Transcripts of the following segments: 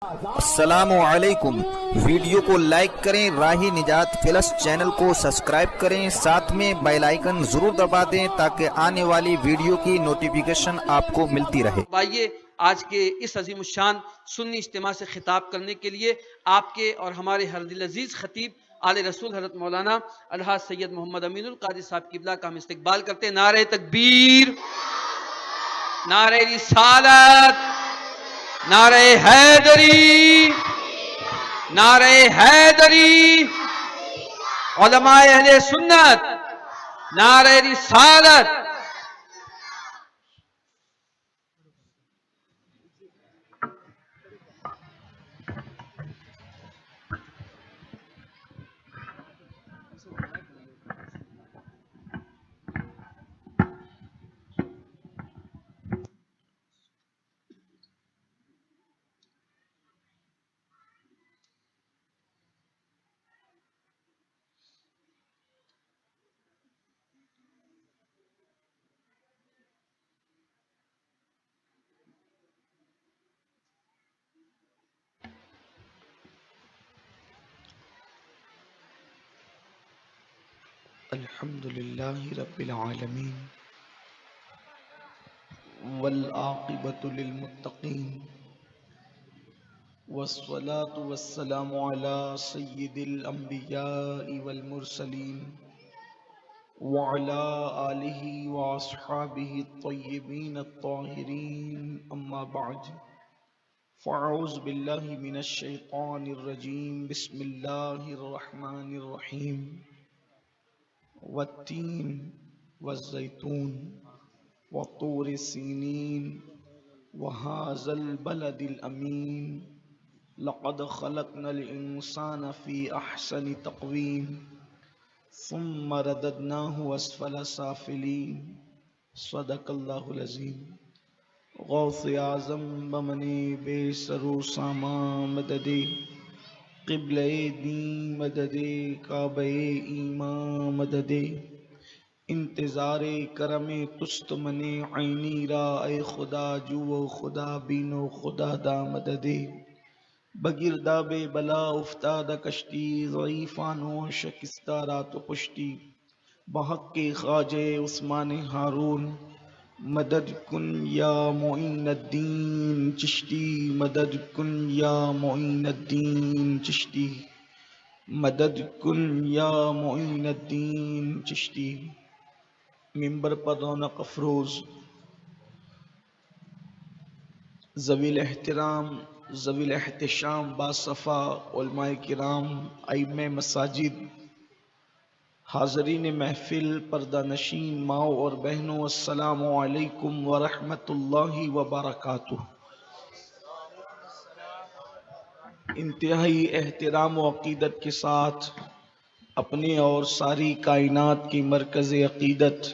السلام علیکم۔ ویڈیو کو لائک کریں، راہ نجات پلس چینل کو سبسکرائب کریں، ساتھ میں بیل آئیکن ضرور دبا دیں تاکہ آنے والی ویڈیو کی نوٹیفیکیشن آپ کو ملتی رہے۔ آئیے آج کے اس عظیم الشان سنی اجتماع سے خطاب کرنے کے لیے آپ کے اور ہمارے ہر دل عزیز خطیب آل رسول حضرت مولانا الحاج سید محمد امین القادری صاحب قبلہ کا ہم استقبال کرتے ہیں۔ نعرہ تکبیر، نعرہ رسالت، نعرہ حیدری، نعرہ حیدری، علماء اہل سنت، نعرہ رسالت۔ الحمد للہ رب العالمین والعاقبۃ للمتقین والصلاة والسلام علی سید الانبیاء والمرسلین وعلی آلہ واصحابہ الطیبین الطاہرین، اما بعد فاعوذ باللہ من الشیطان الرجیم، بسم اللہ الرحمن الرحیم۔ والتین والزیتون وطور سینین وہذا البلد الامین لقد خلقنا الانسان فی احسن تقویم ثم رددناہ اسفل سافلین، صدق اللہ العظیم۔ غوث اعظم بمنے بے سرو سامان مددے، قبلہ دین مددے، کعبہ ایمان مددے، انتظار کرم تست منے عینی را، اے خدا جو خدا بینو خدا دا مددے۔ بگرداب بلا افتاد کشتی، ضعیفانو شکستہ رات و پشتی، بحق کے خواجہ عثمان ہارون، مدد کن یا معین الدین چشتی، مدد کن یا معین الدین چشتی، مدد کن یا معین الدین چشتی۔ منبر پر رونق افروز ذوی الاحترام، ذوی الاحتشام، باصفا علماء کرام، ائمہ مساجد، حاضرین محفل، پردہ نشین ماؤں اور بہنوں، السلام علیکم ورحمۃ اللہ وبرکاتہ۔ انتہائی احترام و عقیدت کے ساتھ اپنے اور ساری کائنات کی مرکز عقیدت،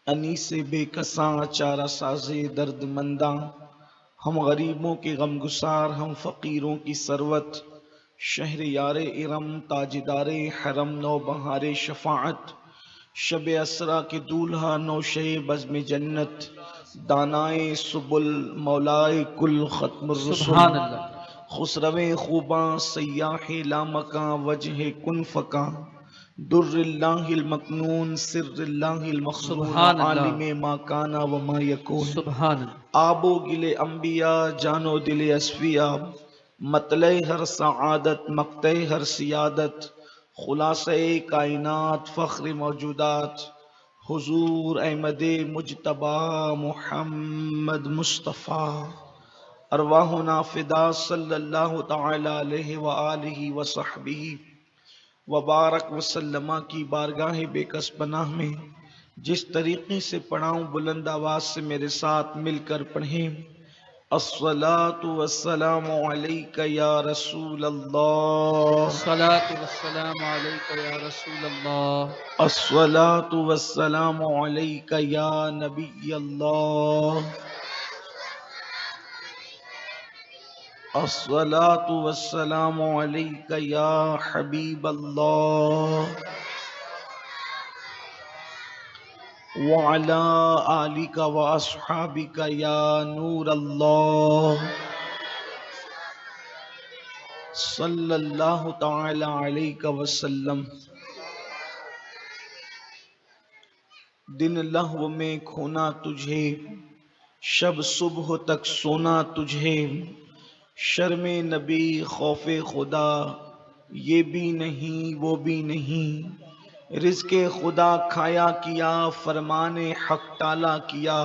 انیس بے کساں چارہ ساز درد منداں، ہم غریبوں کے غمگسار، ہم فقیروں کی ثروت، شہر یار ارم، تاجدار حرم، نو بہار شفاعت، شب اسرا کے دولہا، نوشے بزم جنت، دانائے سبل، مولائے کل، ختم الرسل، سبحان اللہ۔ خسرو خوباں، سیاح لامکاں، وجہ کن فکاں، در اللہ المکنون، سر اللہ المخزون، سبحان اللہ، عالم ما کانا وما یکون، سبحان اللہ۔ آب و گل انبیاء، جان و دل اصفیاء، مطلع ہر سعادت، مقطع ہر سیادت، خلاصہ کائنات، فخر موجودات، حضور احمد مجتبی محمد مصطفیٰ، ارواحنا فدا صلی اللہ تعالی علیہ وآلہ وصحبہ وبارک وسلم کی بارگاہ بے کس پناہ میں جس طریقے سے پڑھاؤں، بلند آواز سے میرے ساتھ مل کر پڑھیں۔ الصلاۃ والسلام علیک یا رسول اللہ، الصلاۃ والسلام علیک یا رسول اللہ، الصلاۃ والسلام علیک یا نبی اللہ، الصلاۃ والسلام علیک یا حبیب اللہ، وعلی آلک واصحابک یا نور اللہ، صلی اللہ تعالی علیہ وسلم۔ دن لہو میں کھونا تجھے، شب صبح تک سونا تجھے، شرم نبی خوف خدا یہ بھی نہیں وہ بھی نہیں، رزق خدا کھایا کیا فرمان حق ٹالا کیا،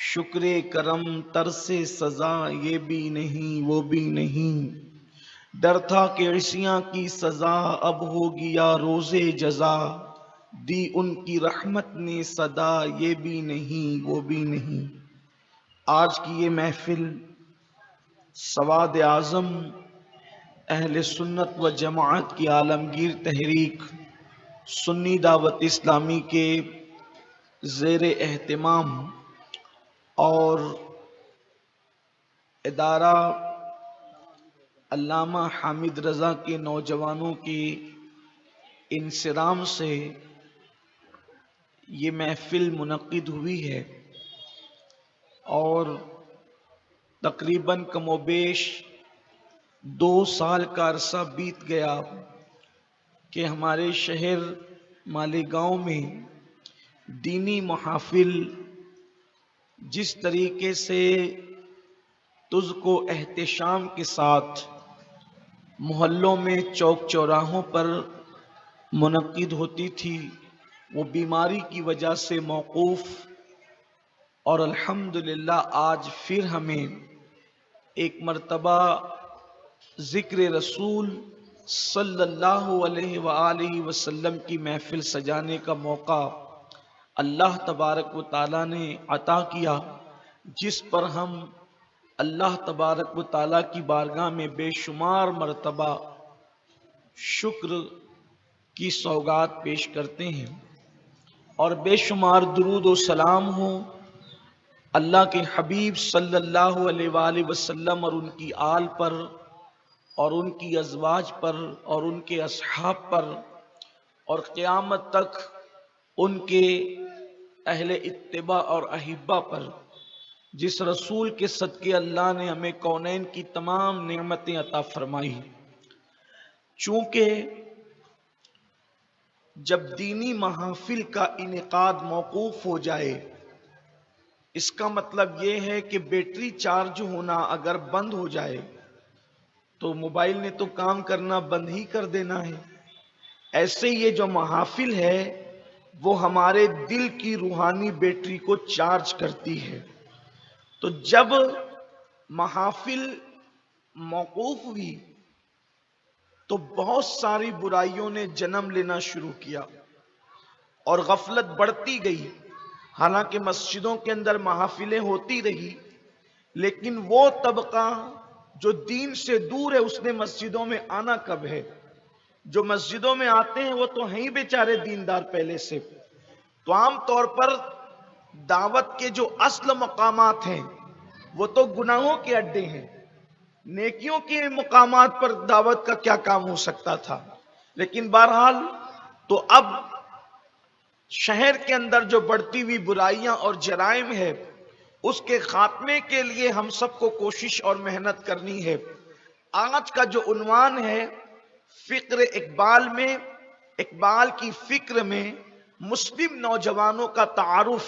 شکر کرم ترس سزا یہ بھی نہیں وہ بھی نہیں، ڈر تھا کہ عصیاں کی سزا اب ہوگی یا روز جزا، دی ان کی رحمت نے صدا یہ بھی نہیں وہ بھی نہیں۔ آج کی یہ محفل سواد اعظم اہل سنت و جماعت کی عالمگیر تحریک سنی دعوت اسلامی کے زیر اہتمام اور ادارہ علامہ حامد رضا کے نوجوانوں کے انصرام سے یہ محفل منعقد ہوئی ہے، اور تقریباً کم و بیش 2 سال کا عرصہ بیت گیا کہ ہمارے شہر مالیگاؤں میں دینی محافل جس طریقے سے تجھ کو احتشام کے ساتھ محلوں میں چوک چوراہوں پر منعقد ہوتی تھی، وہ بیماری کی وجہ سے موقوف، اور الحمدللہ آج پھر ہمیں ایک مرتبہ ذکر رسول صلی اللہ علیہ وآلہ وسلم کی محفل سجانے کا موقع اللہ تبارک و تعالیٰ نے عطا کیا، جس پر ہم اللہ تبارک و تعالیٰ کی بارگاہ میں بے شمار مرتبہ شکر کی سوگات پیش کرتے ہیں، اور بے شمار درود و سلام ہوں اللہ کے حبیب صلی اللہ علیہ وآلہ وسلم اور ان کی آل پر اور ان کی ازواج پر اور ان کے اصحاب پر اور قیامت تک ان کے اہل اتباع اور احبہ پر، جس رسول کے صدقے اللہ نے ہمیں کونین کی تمام نعمتیں عطا فرمائی۔ چونکہ جب دینی محافل کا انعقاد موقوف ہو جائے، اس کا مطلب یہ ہے کہ بیٹری چارج ہونا اگر بند ہو جائے تو موبائل نے تو کام کرنا بند ہی کر دینا ہے۔ ایسے یہ جو محافل ہے وہ ہمارے دل کی روحانی بیٹری کو چارج کرتی ہے۔ تو جب محافل موقوف ہوئی تو بہت ساری برائیوں نے جنم لینا شروع کیا اور غفلت بڑھتی گئی۔ حالانکہ مسجدوں کے اندر محافلیں ہوتی رہی، لیکن وہ طبقہ جو دین سے دور ہے اس نے مسجدوں میں آنا کب ہے؟ جو مسجدوں میں آتے ہیں وہ تو ہیں ہی بیچارے دیندار پہلے سے۔ تو عام طور پر دعوت کے جو اصل مقامات ہیں وہ تو گناہوں کے اڈے ہیں، نیکیوں کے مقامات پر دعوت کا کیا کام ہو سکتا تھا؟ لیکن بہرحال تو اب شہر کے اندر جو بڑھتی ہوئی برائیاں اور جرائم ہے اس کے خاتمے کے لیے ہم سب کو کوشش اور محنت کرنی ہے۔ آج کا جو عنوان ہے فکر اقبال میں، اقبال کی فکر میں مسلم نوجوانوں کا تعارف،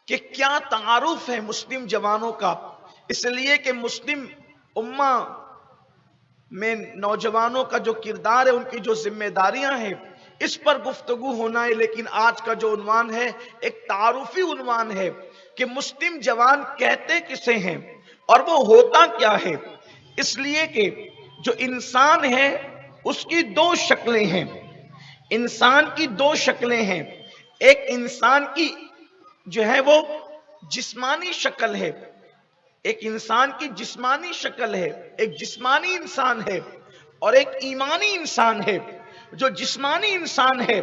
کہ کیا تعارف ہے مسلم جوانوں کا، اس لیے کہ مسلم امہ میں نوجوانوں کا جو کردار ہے، ان کی جو ذمہ داریاں ہیں، اس پر گفتگو ہونا ہے۔ لیکن آج کا جو عنوان ہے ایک تعارفی عنوان ہے کہ مسلم جوان کہتے کسے ہیں اور وہ ہوتا کیا ہے۔ اس لیے کہ جو انسان ہے اس کی 2 شکلیں ہیں، انسان کی 2 شکلیں ہیں۔ ایک انسان کی جو ہے وہ جسمانی شکل ہے، ایک انسان کی جسمانی شکل ہے، ایک جسمانی انسان ہے اور ایک ایمانی انسان ہے۔ جو جسمانی انسان ہے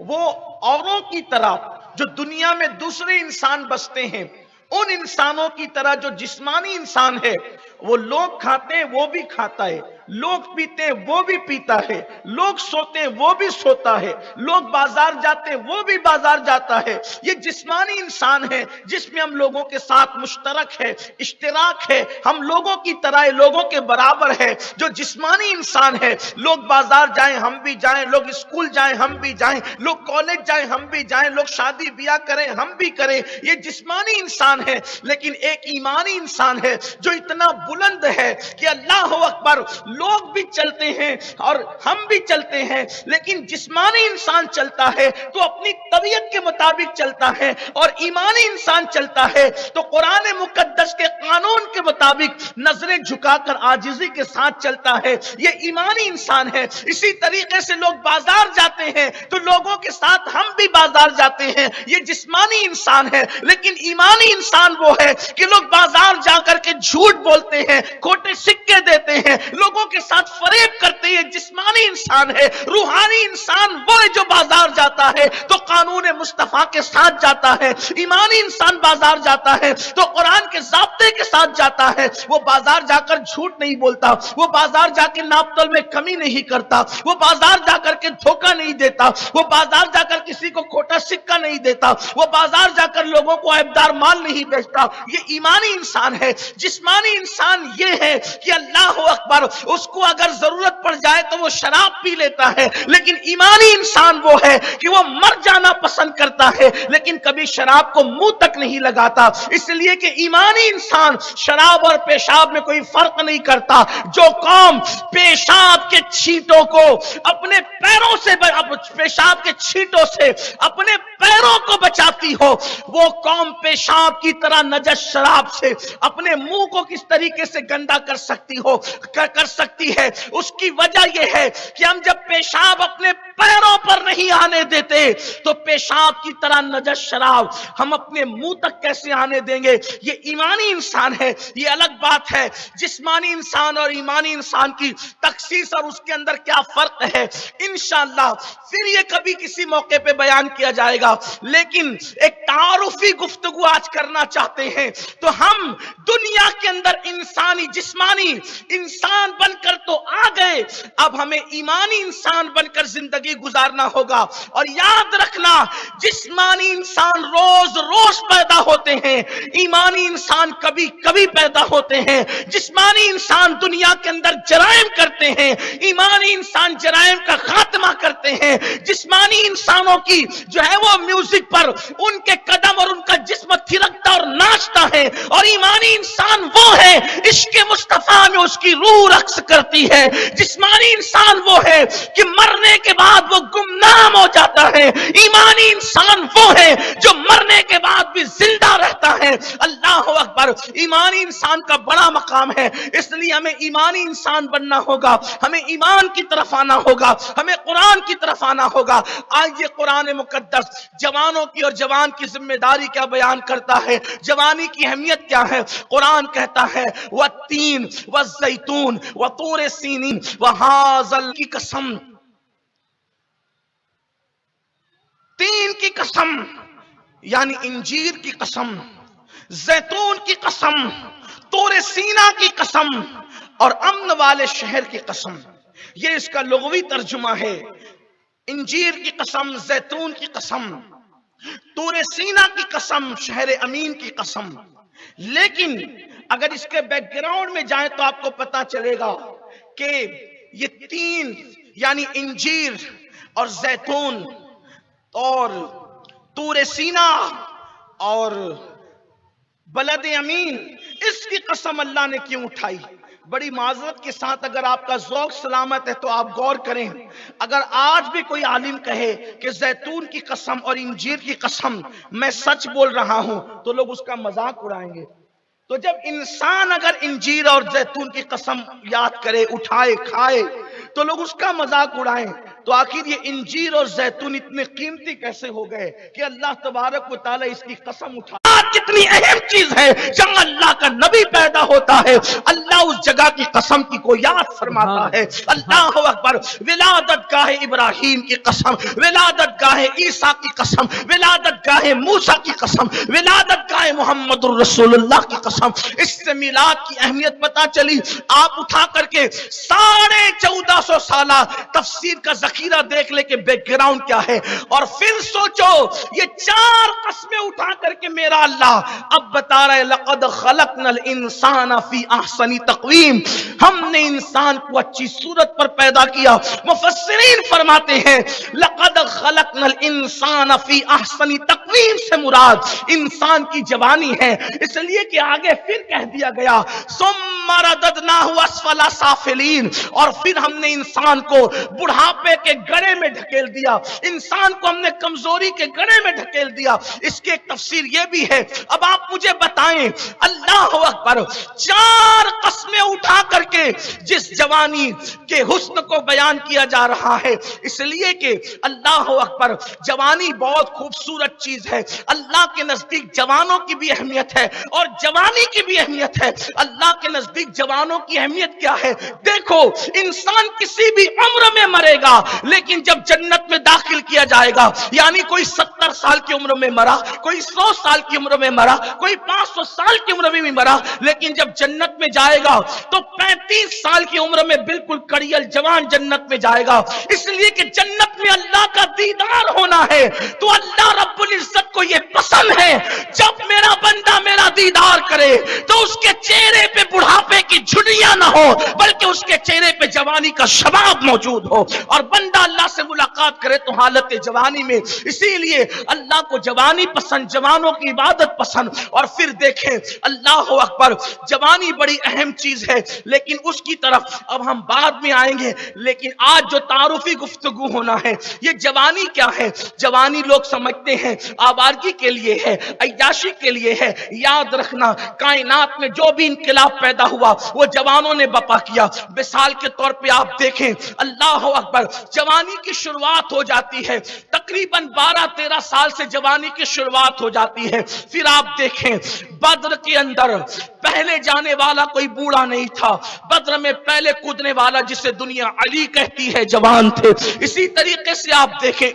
وہ اوروں کی طرح جو دنیا میں دوسرے انسان بستے ہیں ان انسانوں کی طرح جو جسمانی انسان ہے وہ لوگ کھاتے ہیں وہ بھی کھاتا ہے، لوگ پیتے ہیں وہ بھی پیتا ہے، لوگ سوتے ہیں وہ بھی سوتا ہے، لوگ بازار جاتے ہیں وہ بھی بازار جاتا ہے۔ یہ جسمانی انسان ہے جس میں ہم لوگوں کے ساتھ مشترک ہے، اشتراک ہے، ہم لوگوں کی طرح لوگوں کے برابر ہے۔ جو جسمانی انسان ہے، لوگ بازار جائیں ہم بھی جائیں، لوگ اسکول جائیں ہم بھی جائیں، لوگ کالج جائیں ہم بھی جائیں، لوگ شادی بیاہ کریں ہم بھی کریں، یہ جسمانی انسان ہے۔ لیکن ایک ایمانی انسان ہے جو اتنا بلند ہے کہ اللہ اکبر، لوگ بھی چلتے ہیں اور ہم بھی چلتے ہیں، لیکن جسمانی انسان چلتا ہے تو اپنی طبیعت کے مطابق چلتا ہے، اور ایمانی انسان چلتا ہے تو قرآن مقدس کے قانون کے مطابق نظریں جھکا کر عاجزی کے ساتھ چلتا ہے۔ یہ ایمانی انسان ہے۔ اسی طریقے سے لوگ بازار جاتے ہیں تو لوگوں کے ساتھ ہم بھی بازار جاتے ہیں، یہ جسمانی انسان ہے۔ لیکن ایمانی انسان وہ ہے کہ لوگ بازار جا کر کے جھوٹ بولتے ہیں، کھوٹے سکے دیتے ہیں، لوگوں کے ساتھ فریب کرتے ہیں، جسمانی انسان ہے۔ روحانی انسان وہ ہے جو بازار جاتا ہے تو قانون مصطفیٰ کے ساتھ جاتا ہے۔ ایمانی انسان بازار جاتا ہے تو قرآن کے ضابطے کے ساتھ جاتا ہے۔ وہ بازار جا کر جھوٹ نہیں بولتا، وہ بازار جا کے ناپ تول میں کمی نہیں کرتا، وہ بازار جا کر کے دھوکہ نہیں دیتا، وہ بازار جا کر کسی کو کھوٹا سکہ نہیں دیتا، وہ بازار جا کر لوگوں کو عیبدار مال نہیں بیچتا۔ یہ ایمانی انسان ہے۔ جسمانی انسان یہ ہے کہ اللہ اکبر، اس کو اگر ضرورت پڑ جائے تو وہ شراب پی لیتا ہے، لیکن ایمانی انسان وہ ہے کہ وہ مر جانا پسند کرتا ہے لیکن کبھی شراب کو منہ تک نہیں لگاتا، اس لیے کہ ایمانی انسان شراب اور پیشاب میں کوئی فرق نہیں کرتا۔ جو قوم پیشاب کے چھینٹوں کو اپنے پیروں سے، پیشاب کے چھینٹوں سے اپنے پیروں کو بچاتی ہو، وہ قوم پیشاب کی طرح نجس شراب سے اپنے منہ کو کس طریقے سے گندا کر سکتی ہے۔ اس کی وجہ یہ ہے کہ ہم جب پیشاب اپنے پیروں پر نہیں آنے دیتے تو پیشاب کی طرح نجس شراب ہم اپنے منہ تک کیسے آنے دیں گے؟ یہ ایمانی انسان ہے۔ یہ الگ بات ہے جسمانی انسان اور ایمانی انسان کی تخصیص اور اس کے اندر کیا فرق ہے، انشاءاللہ پھر یہ کبھی کسی موقع پہ بیان کیا جائے گا۔ لیکن ایک تعارفی گفتگو آج کرنا چاہتے ہیں تو ہم دنیا کے اندر انسانی جسمانی انسان بن کر تو آ گئے، اب ہمیں ایمانی انسان بن کر زندگی گزارنا ہوگا۔ اور یاد رکھنا، جسمانی انسان روز روز پیدا ہوتے ہیں، ایمانی انسان کبھی کبھی پیدا ہوتے ہیں۔ جسمانی انسان دنیا کے اندر جرائم کرتے ہیں، ایمانی انسان جرائم کا خاتمہ کرتے ہیں۔ جسمانی انسانوں کی جو ہے وہ میوزک پر ان کے قدم اور ان کا جسم تھرکتا اور ناچتا ہے، اور ایمانی انسان وہ ہے عشق مصطفیٰ میں اس کی روح رقص کرتی ہے۔ جسمانی انسان وہ ہے کہ مرنے کے بعد وہ گمنام ہو جاتا ہے، ایمانی انسان وہ ہے جو مرنے کے بعد بھی زندہ رہتا ہے۔ اللہ اکبر، ایمانی انسان کا بڑا مقام ہے، اس لیے ہمیں ایمانی انسان بننا ہوگا، ہمیں ایمان کی طرف آنا ہوگا، ہمیں قرآن کی طرف آنا ہوگا۔ آج یہ قرآن مقدس جوانوں کی اور جوان کی ذمہ داری کیا بیان کرتا ہے، جوانی کی اہمیت کیا ہے۔ قرآن کہتا ہے والتین والزیتون وطور سینین وہذا کی قسم، تین کی قسم یعنی انجیر کی قسم، زیتون کی قسم، طور سینا کی قسم اور امن والے شہر کی قسم۔ یہ اس کا لغوی ترجمہ ہے، انجیر کی قسم، زیتون کی قسم، طور سینا کی قسم، شہر امین کی قسم۔ لیکن اگر اس کے بیک گراؤنڈ میں جائیں تو آپ کو پتا چلے گا کہ یہ تین یعنی انجیر اور زیتون اور طور سینا اور بلد امین، اس کی قسم اللہ نے کیوں اٹھائی؟ بڑی معذرت کے ساتھ اگر آپ کا ذوق سلامت ہے تو آپ غور کریں، اگر آج بھی کوئی عالم کہے کہ زیتون کی قسم اور انجیر کی قسم میں سچ بول رہا ہوں تو لوگ اس کا مذاق اڑائیں گے۔ تو جب انسان اگر انجیر اور زیتون کی قسم یاد کرے، اٹھائے، کھائے تو لوگ اس کا مذاق اڑائیں، تو آخر یہ انجیر اور زیتون اتنے قیمتی کیسے ہو گئے کہ اللہ تبارک و تعالی اس کی قسم اٹھا کتنی اہم چیز ہے، جہاں اللہ کا نبی پیدا ہوتا ہے اللہ اس جگہ کی قسم کی کو یاد فرماتا ہے۔ اللہ اکبر، ولادت گاہ ابراہیم کی قسم، ولادت گاہ عیسیٰ کی قسم، ولادت گاہ موسیٰ کی قسم، ولادت گاہ محمد الرسول اللہ کی قسم۔ اس سے میلاد کی اہمیت پتا چلی۔ آپ اٹھا کر کے 1450 سالہ تفسیر کا ذخیرہ دیکھ لے کہ بیک گراؤنڈ کیا ہے، اور پھر سوچو یہ 4 قسمیں اٹھا کر کے میرا اللہ اب بتا رہے لقد خلقنا الانسان فی احسن تقویم، ہم نے انسان کو اچھی صورت پر پیدا کیا۔ مفسرین فرماتے ہیں لقد خلقنا الانسان فی احسن تقویم سے مراد انسان کی جوانی ہے، اس لیے کہ آگے پھر کہہ دیا گیا ثم رددناہ اسفل سافلین، اور پھر ہم نے انسان کو بڑھاپے کے گڑھے میں ڈھکیل دیا، انسان کو ہم نے کمزوری کے گڑھے میں ڈھکیل دیا۔ اس کی ایک تفسیر یہ بھی ہے۔ اب آپ مجھے بتائیں اللہ اکبر، 4 قسمیں اٹھا کر کے جس جوانی کے حسن کو بیان کیا جا رہا ہے، اس لیے کہ اللہ اکبر جوانی بہت خوبصورت چیز ہے، اللہ کے نزدیک جوانوں کی بھی اہمیت ہے اور جوانی کی بھی اہمیت ہے۔ اللہ کے نزدیک جوانوں کی اہمیت کیا ہے؟ دیکھو انسان کسی بھی عمر میں مرے گا، لیکن جب جنت میں داخل کیا جائے گا، یعنی کوئی 70 سال کی عمر میں مرا، کوئی 100 سال کی عمر میں مرا، کوئی 500 سال کی عمر میں بھی مرا، لیکن جب جنت میں جائے گا تو 35 سال کی عمر میں بالکل کڑیل جوان جنت میں جائے گا۔ اس لیے کہ جنت میں اللہ کا دیدار ہونا ہے، تو اللہ رب العزت کو یہ پسند ہے جب میرا بندہ میرا دیدار کرے تو اس کے چہرے پہ بڑھاپے کی جھریاں نہ ہو، بلکہ اس کے چہرے پہ جوانی کا شباب موجود ہو، اور بندہ اللہ سے ملاقات کرے تو حالت جوانی میں۔ اسی لیے اللہ کو جوانی پسند، جوانوں کی عبادت پسند۔ اور پھر دیکھیں اللہ اکبر، جوانی بڑی اہم چیز ہے، لیکن اس کی طرف اب ہم بعد میں آئیں گے۔ لیکن آج جو تعارفی گفتگو ہونا ہے، یہ جوانی کیا ہے؟ جوانی لوگ سمجھتے ہیں آوارگی کے لیے ہے، عیاشی کے لیے ہے۔ یاد رکھنا کائنات میں جو بھی انقلاب پیدا ہوا وہ جوانوں نے بپا کیا۔ مثال کے طور پہ آپ دیکھیں اللہ اکبر، جوانی کی شروعات ہو جاتی ہے تقریباً 12-13 سال سے جوانی کی شروعات ہو جاتی ہے۔ پھر آپ دیکھیں بدر کے اندر پہلے جانے والا کوئی بوڑھا نہیں تھا، بدر میں پہلے کودنے والا جسے دنیا علی کہتی ہے جوان تھے۔ اسی طریقے سے آپ دیکھیں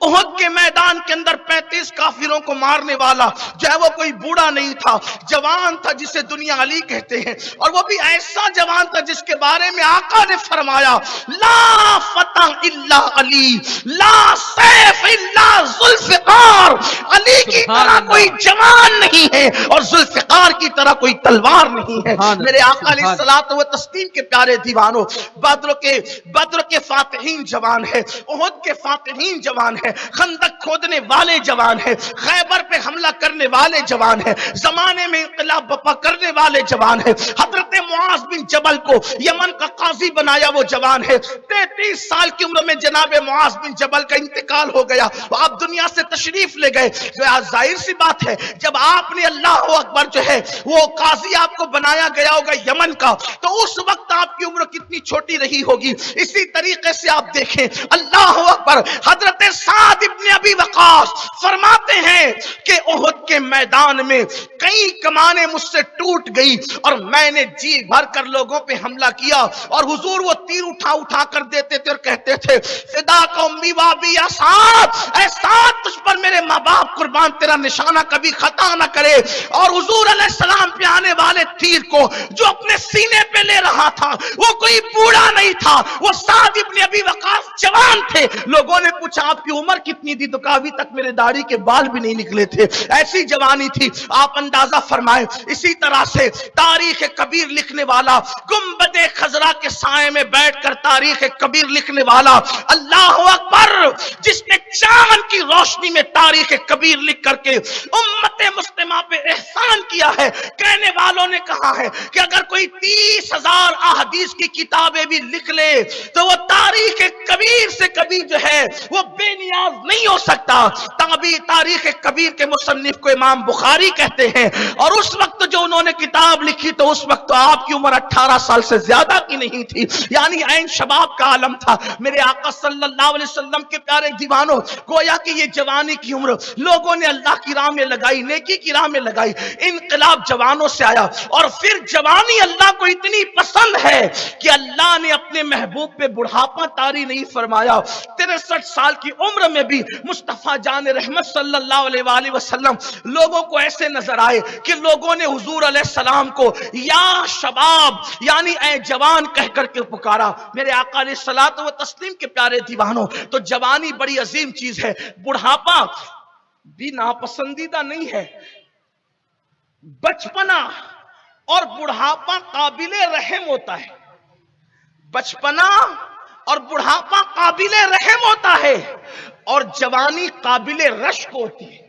احد کے میدان کے اندر 35 کافروں کو مارنے والا جو ہے وہ کوئی بوڑھا نہیں تھا، جوان تھا جسے دنیا علی کہتے ہیں، اور وہ بھی ایسا جوان تھا جس کے بارے میں آقا نے فرمایا لا فتح الا علی، لا سیف الا ذوالفقار، علی کی طرح کوئی جوان نہیں ہے اور ذوالفقار کی طرح کوئی تلوار نہیں ہے۔ میرے آقا علیہ الصلوۃ والتسلیم کے پیارے دیوانوں، بدر کے فاتحین جوان ہے، احد کے فاتحین جوان ہے، خندق کھودنے والے جوان ہیں، خیبر پہ حملہ کرنے والے جوان ہیں، زمانے میں انقلاب بپا کرنے والے جوان ہیں، حضرت معاذ بن جبل کو یمن کا قاضی بنایا وہ جوان ہے۔ 33 سال کی عمر میں جناب معاذ بن جبل کا انتقال ہو گیا، آپ دنیا سے تشریف لے گئے۔ ظاہر سی بات ہے جب آپ نے اللہ اکبر جو ہے وہ قاضی آپ کو بنایا گیا ہوگا یمن کا، تو اس وقت آپ کی عمر کتنی چھوٹی رہی ہوگی۔ اسی طریقے سے آپ دیکھیں اللہ اکبر، حضرت سعد ابن ابی وقاص فرماتے ہیں کہ احد کے میدان میں کئی کمانیں مجھ سے ٹوٹ گئی اور میں نے جی بھر کر لوگوں پہ حملہ کیا، اور حضور وہ تیر اٹھا کر دیتے تھے اور کہتے تھے فدا کا امی بابی یا سعد، اے سعد تجھ پر میرے ماں باپ قربان، تیرا نشانہ کبھی خطا نہ کرے۔ اور حضور علیہ السلام پہ آنے والے تیر کو جو اپنے سینے پہ لے رہا تھا وہ کوئی بوڑھا نہیں تھا، وہ سعد ابن ابی وقاص جوان تھے۔ لوگوں نے پوچھا آپ کی عمر کتنی تھی؟ تو کہا ابھی تک میرے داڑھی کے بال بھی نہیں نکلے تھے، ایسی جوانی تھی۔ آپ اندازہ فرمائیں اسی طرح سے تاریخ کبیر لکھنے والا، گنبد خضرا کے سائے میں بیٹھ کر تاریخ کبیر لکھنے والا اللہ اکبر، جس نے چاند کی روشنی میں تاریخ کبیر لکھ کر کے امت مسلمہ پہ احسان کیا ہے، کہنے والوں نے کہا ہے کہ اگر کوئی 30,000 احادیث کی کتابیں بھی لکھ لے تو وہ تاریخ کبیر سے کبھی جو ہے وہ بے نیاز نہیں ہو سکتا۔ تاریخ کبیر کے مصنف کو امام بخاری کہتے ہیں، اور اس وقت جو انہوں نے کتاب لکھی تو اس وقت تو آپ کی عمر 18 سال سے زیادہ کی نہیں نہیں تھی، یعنی عین شباب کا عالم تھا۔ میرے آقا صلی اللہ علیہ وسلم کے پیارے دیوانوں، گویا کہ یہ جوانی کی عمر لوگوں نے اللہ کی راہ میں لگائی، نیکی کی راہ میں لگائی، انقلاب جوانوں سے آیا، اور پھر جوانی اللہ کو اتنی پسند ہے کہ اللہ نے اپنے محبوب پہ بڑھاپا طاری نہیں فرمایا۔ 63 سال کی عمر میں بھی مصطفیٰ جان رحمت صلی اللہ علیہ وآلہ وسلم لوگوں کو ایسے نظر آئے کہ لوگوں نے حضور علیہ السلام کو یا شباب یعنی اے جوان کہہ کر کے پکارا۔ میرے آقا علیہ الصلوۃ والتسلیم کے پیارے دیوانوں، تو جوانی بڑی عظیم چیز ہے، بڑھاپا بھی ناپسندیدہ نہیں ہے۔ بچپنا اور بڑھاپا قابل رحم ہوتا ہے، بچپنا اور بڑھاپا قابل رحم ہوتا ہے، اور جوانی قابل رشک ہوتی ہے۔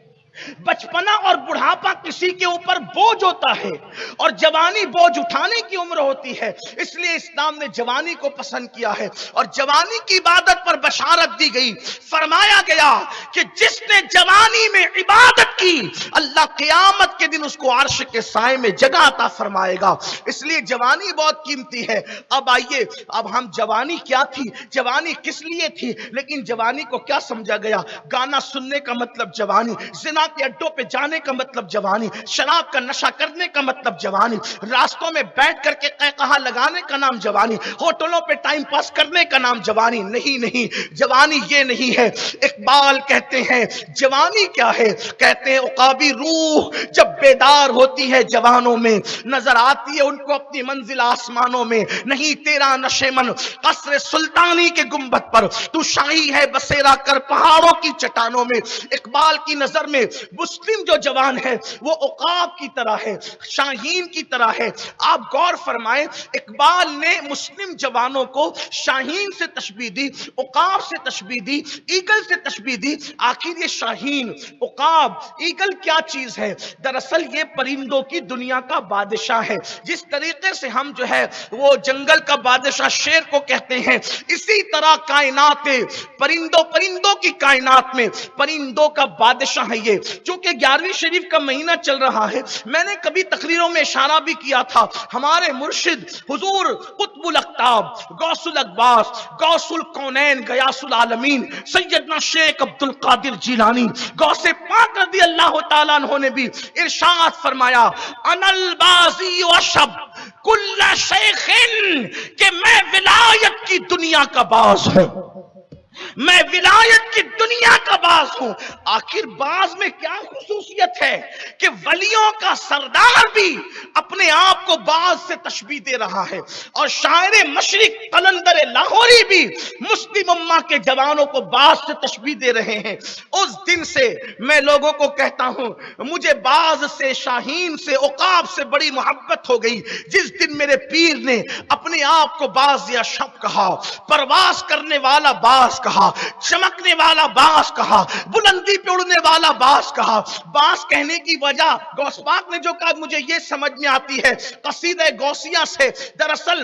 بچپنا اور بڑھاپا کسی کے اوپر بوجھ ہوتا ہے، اور جوانی بوجھ اٹھانے کی عمر ہوتی ہے۔ اس لیے اسلام نے جوانی کو پسند کیا ہے، اور جوانی کی عبادت پر بشارت دی گئی، فرمایا گیا کہ جس نے جوانی میں عبادت کی اللہ قیامت کے دن اس کو عرش کے سائے میں جگہ عطا فرمائے گا۔ اس لیے جوانی بہت قیمتی ہے۔ اب آئیے، اب ہم جوانی کیا تھی، جوانی کس لیے تھی، لیکن جوانی کو کیا سمجھا گیا؟ گانا سننے کا مطلب جوانی، زنا کے اڈوں پہ جانے کا مطلب جوانی، شراب کا نشہ کرنے کا مطلب جوانی، راستوں میں بیٹھ کر کے قہقہا لگانے کا نام جوانی، ہوٹلوں پہ ٹائم پاس کرنے کا نام جوانی نہیں، جوانی یہ نہیں ہے۔ اقبال کہتے ہیں جوانی کیا ہے؟ کہتے ہیں عقابی روح جب بیدار ہوتی ہے جوانوں میں، نظر آتی ہے ان کو اپنی منزل آسمانوں میں، نہیں تیرا نشیمن قصر سلطانی کے گنبد پر، تو شاہی ہے بسیرا کر پہاڑوں کی چٹانوں میں۔ اقبال کی نظر میں مسلم جو جوان ہے وہ عقاب کی طرح ہے، شاہین کی طرح ہے۔ آپ غور فرمائیں، اقبال نے مسلم جوانوں کو شاہین سے تشبیہ دی، عقاب سے تشبیہ دی، ایگل سے تشبیہ دی۔ آخر یہ شاہین، عقاب، ایگل کیا چیز ہے؟ دراصل یہ پرندوں کی دنیا کا بادشاہ ہے۔ جس طریقے سے ہم جو ہے وہ جنگل کا بادشاہ شیر کو کہتے ہیں، اسی طرح کائنات پرندوں کی کائنات میں پرندوں کا بادشاہ ہے یہ۔ چونکہ 11ویں شریف کا مہینہ چل رہا ہے، میں نے کبھی تقریروں میں اشارہ بھی کیا تھا، ہمارے مرشد حضور قطب الاقطاب، غوث الاقواس، غوث الکونین، غیاث العالمین سیدنا شیخ عبد القادر جیلانی غوث پاک رضی اللہ تعالیٰ عنہ نے بھی ارشاد فرمایا، انا البازی وشب کل شیخ، کہ میں ولایت کی دنیا کا باز ہوں، میں ولایت کی دنیا کا باز ہوں۔ آخر باز میں کیا خصوصیت ہے کہ ولیوں کا سردار بھی اپنے آپ کو باز سے تشبیہ دے رہا ہے، اور شاعر مشرق قلندر لاہوری بھی مسلم امہ کے جوانوں کو باز سے تشبیہ دے رہے ہیں۔ اس دن سے میں لوگوں کو کہتا ہوں، مجھے باز سے، شاہین سے، عقاب سے بڑی محبت ہو گئی جس دن میرے پیر نے اپنے آپ کو باز یا شب کہا، پرواز کرنے والا باز کہا، چمکنے والا باز کہا، بلندی پہ اڑنے والا باز کہا۔ باز کہنے کی وجہ غوث پاک نے جو کہا مجھے یہ سمجھ میں آتی ہے قصیدہ غوثیہ سے، دراصل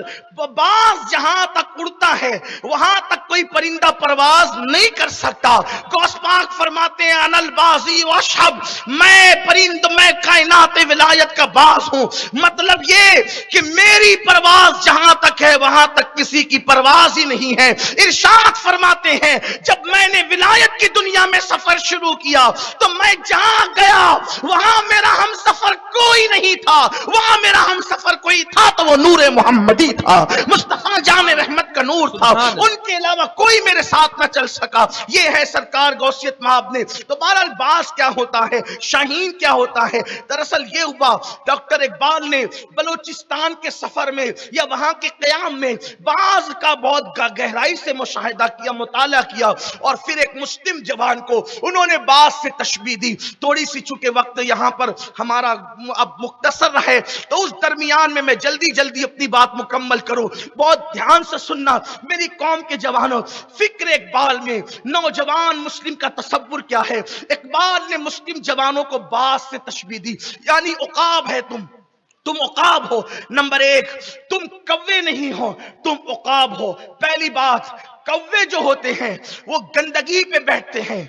باز جہاں تک اڑتا ہے وہاں تک کوئی پرندہ پرواز نہیں کر سکتا۔ غوث پاک فرماتے ہیں انا البازی واشہب، میں پرند، میں کائنات ولایت کا باز ہوں، مطلب یہ کہ میری پرواز جہاں تک ہے وہاں تک کسی کی پرواز ہی نہیں ہے۔ ارشاد فرماتے ہیں جب میں نے ولایت کی دنیا میں سفر شروع کیا تو میں جہاں گیا وہاں میرا ہم سفر کوئی نہیں تھا، وہاں میرا ہم سفر کوئی تھا تو وہ نور محمدی تھا، مصطفیٰ جان رحمت کا نور تھا، ان کے علاوہ کوئی میرے ساتھ نہ چل سکا۔ یہ ہے سرکار غوثیت مآب نے۔ تو بہرحال باز کیا ہوتا ہے، شاہین کیا ہوتا ہے؟ دراصل یہ ہوا، ڈاکٹر اقبال نے بلوچستان کے سفر میں یا وہاں کے قیام میں باز کا بہت گہرائی سے مشاہدہ کیا، مطالعہ کیا، اور پھر ایک مسلم جوان کو انہوں نے باز سے تشبیہ دی۔ تھوڑی سی چونکہ وقت یہاں پر ہمارا اب مختصر رہے تو اس درمیان میں جلدی اپنی بات مکمل کروں، بہت دھیان سے سننا میری قوم کے جوانوں۔ فکر اقبال میں نوجوان مسلم کا تصور کیا ہے؟ اقبال نے مسلم جوانوں کو باز سے تشبیہ دی، یعنی عقاب ہے تم عقاب ہو۔ نمبر ایک، تم کوے نہیں ہو، تم عقاب ہو۔ پہلی بات، کوے جو ہوتے ہیں وہ گندگی پہ بیٹھتے ہیں،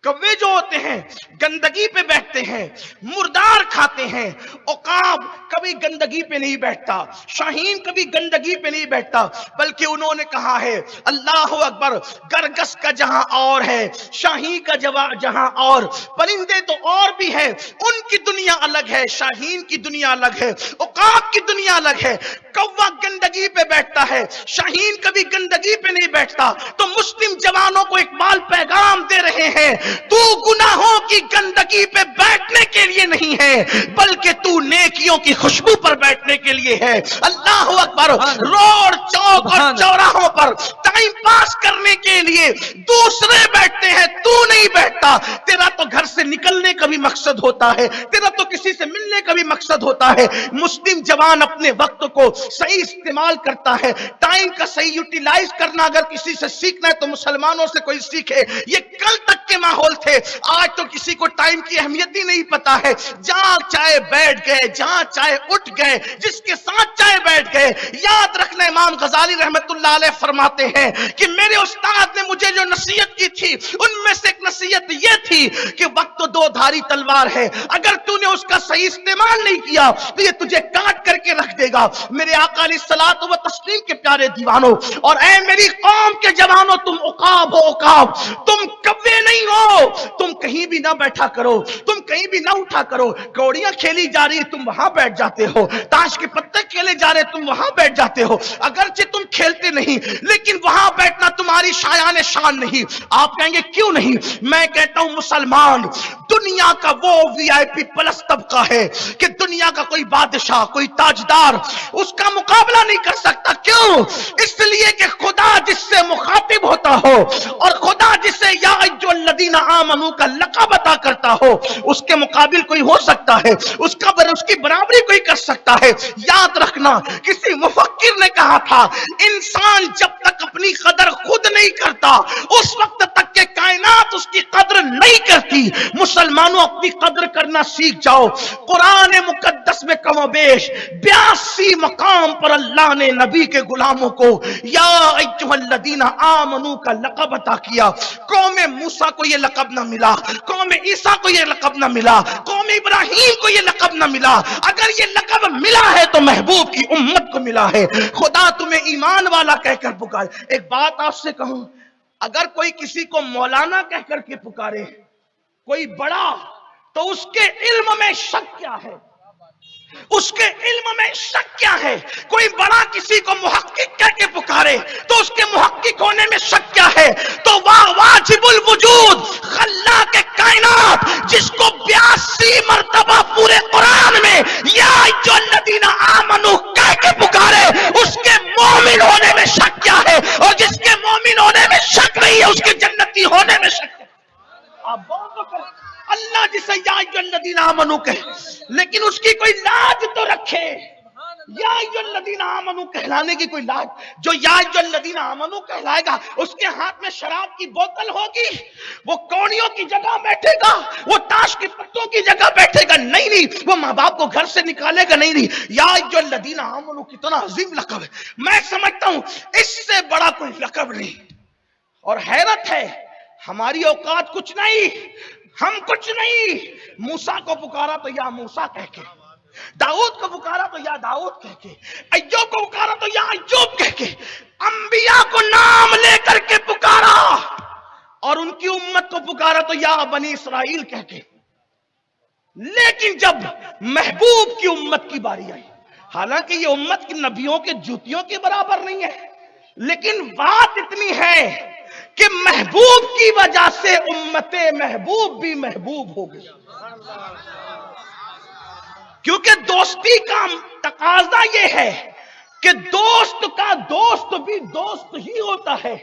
کوے جو ہوتے ہیں گندگی پہ بیٹھتے ہیں، مردار کھاتے ہیں، عقاب کبھی گندگی پہ نہیں بیٹھتا، شاہین کبھی گندگی پہ نہیں بیٹھتا، بلکہ انہوں نے کہا ہے اللہ اکبر، گرگس کا جہاں اور ہے، شاہین کا جہاں اور، پرندے تو اور بھی ہے، ان کی دنیا الگ ہے، شاہین کی دنیا الگ ہے، عقاب کی دنیا الگ ہے۔ کوا گندگی پہ بیٹھتا ہے، شاہین کبھی گندگی پہ نہیں بیٹھتا۔ تو مسلم جوانوں کو اقبال پیغام دے رہے ہیں، تو گناہوں کی گندگی پہ بیٹھنے کے لیے نہیں ہے، بلکہ تو نیکیوں کی خوشبو پر بیٹھنے کے لیے ہے۔ اللہ اکبر، روڈ چوک اور چوراہوں پر ٹائم پاس کرنے کے لیے دوسرے بیٹھتے ہیں، تو نہیں بیٹھتا۔ تیرا تو گھر سے نکلنے کا بھی مقصد ہوتا ہے، تیرا تو کسی سے ملنے کا بھی مقصد ہوتا ہے۔ مسلم جوان اپنے وقت کو صحیح استعمال کرتا ہے، ٹائم کا صحیح یوٹیلائز کرنا اگر کسی سے سیکھنا ہے تو مسلمانوں سے کوئی سیکھے۔ یہ کل تک کے ماحول تھے، آج تو کسی کو ٹائم کی اہمیت ہی نہیں پتا ہے، جہاں چاہے بیٹھ گئے، جہاں چاہے اٹھ گئے، جس کے ساتھ چاہے بیٹھ گئے۔ یاد رکھنا، امام غزالی رحمت اللہ علیہ فرماتے ہیں کہ میرے استاد نے مجھے جو نصیحت کی تھی ان میں سے ایک نصیحت یہ تھی کہ وقت تو دو دھاری تلوار ہے، اگر تو نے اس کا صحیح استعمال نہیں کیا تو یہ تجھے کاٹ کر کے رکھ دے گا۔ میرے آقا علیہ الصلوۃ والتسلیم کے پیارے دیوانوں اور اے میری قوم کے جوانوں، تم عقاب ہو، عقاب، تم کوے نہیں ہو، تم کہیں بھی نہ بیٹھا کرو، تم کہیں بھی نہ اٹھا کرو۔ کوڑیاں کھیلی جا رہی تم وہاں بیٹھ جاتے ہو، تاش کے پتے کھیلے جا رہے تم وہاں بیٹھ جاتے ہو، اگرچہ تم کھیلتے نہیں لیکن وہاں بیٹھنا تمہاری شایان شان نہیں۔ آپ کہیں گے کیوں نہیں؟ میں کہتا ہوں مسلمان دنیا کا وہ وی آئی پی پلس طبقہ ہے کہ دنیا کا کوئی بادشاہ، کوئی تاجدار اس کا مقابلہ نہیں کر سکتا۔ کیوں؟ اس لیے کہ خدا جس سے مخاطب ہوتا ہو اور خدا جسے یا ایھا الذین آمنو کا لقب عطا کرتا ہو، اس کے مقابل کوئی ہو سکتا ہے، اس کی برابری کوئی کر سکتا ہے۔ یاد رکھنا، کسی مفکر نے کہا تھا انسان جب تک اپنی قدر خود نہیں کرتا اس وقت تک کہ کائنات اس کی قدر نہیں کرتی۔ مسلمانوں اپنی قدر کرنا سیکھ جاؤ۔ قرآن مقدس میں کم و بیش 82 مقام پر اللہ نے نبی کے غلاموں کو یا ایھا الذین آمنو کا لقب عطا کیا۔ قوم موسیٰ کو یہ لقب نہ ملا، قوم عیسیٰ کو یہ لقب نہ ملا، قوم ابراہیم کو یہ لقب نہ ملا۔ اگر یہ لقب ملا ہے تو محبوب کی امت کو ملا ہے۔ خدا تمہیں ایمان والا کہہ کر پکارے۔ ایک بات آپ سے کہوں، اگر کوئی کسی کو مولانا کہہ کر کے پکارے، کوئی بڑا، تو اس کے علم میں شک کیا ہے؟ اس کے علم میں شک کیا ہے؟ کوئی بڑا کسی کو محقق کہہ کے پکارے تو اس کے محقق ہونے میں شک کیا ہے؟ تو واجب الوجود خلاق کائنات جس کو 82 مرتبہ پورے قرآن میں یا ایھا الذین آمنو کہہ کے پکارے، اس کے مومن ہونے میں شک کیا ہے؟ اور جس کے مومن ہونے میں شک نہیں ہے اس کے جنتی ہونے میں شک ہے۔ آپ بہت تو کریں، اللہ جسے یا ایھا الذین آمنو کہے لیکن اس کی کوئی لاج تو رکھے۔ یا ایھا الذین آمنو کہلانے کی کوئی لاج؟ جو یا ایھا الذین آمنو کہلائے گا اس کے ہاتھ میں شراب کی بوتل ہوگی، وہ کوڑیوں کی جگہ بیٹھے گا، وہ تاش کے پتوں کی جگہ بیٹھے گا؟ نہیں، وہ ماں باپ کو گھر سے نکالے گا؟ نہیں۔ یا ایھا الذین آمنو کتنا عظیم لقب ہے، میں سمجھتا ہوں اس سے بڑا کوئی لقب نہیں۔ اور حیرت ہے، ہماری اوقات کچھ نہیں، ہم کچھ نہیں۔ موسیٰ کو پکارا تو یا موسیٰ کہہ کے، داؤد کو پکارا تو یا داؤد کہہ کے، ایوب کو پکارا تو یا ایوب کہہ کے، انبیاء کو نام لے کر کے پکارا اور ان کی امت کو پکارا تو یا بنی اسرائیل کہہ کے۔ لیکن جب محبوب کی امت کی باری آئی، حالانکہ یہ امت کی نبیوں کے جوتیوں کے برابر نہیں ہے، لیکن بات اتنی ہے کہ محبوب کی وجہ سے امت محبوب بھی محبوب ہو گئی۔ کیونکہ دوستی کا تقاضا یہ ہے کہ دوست کا دوست بھی دوست ہی ہوتا ہے۔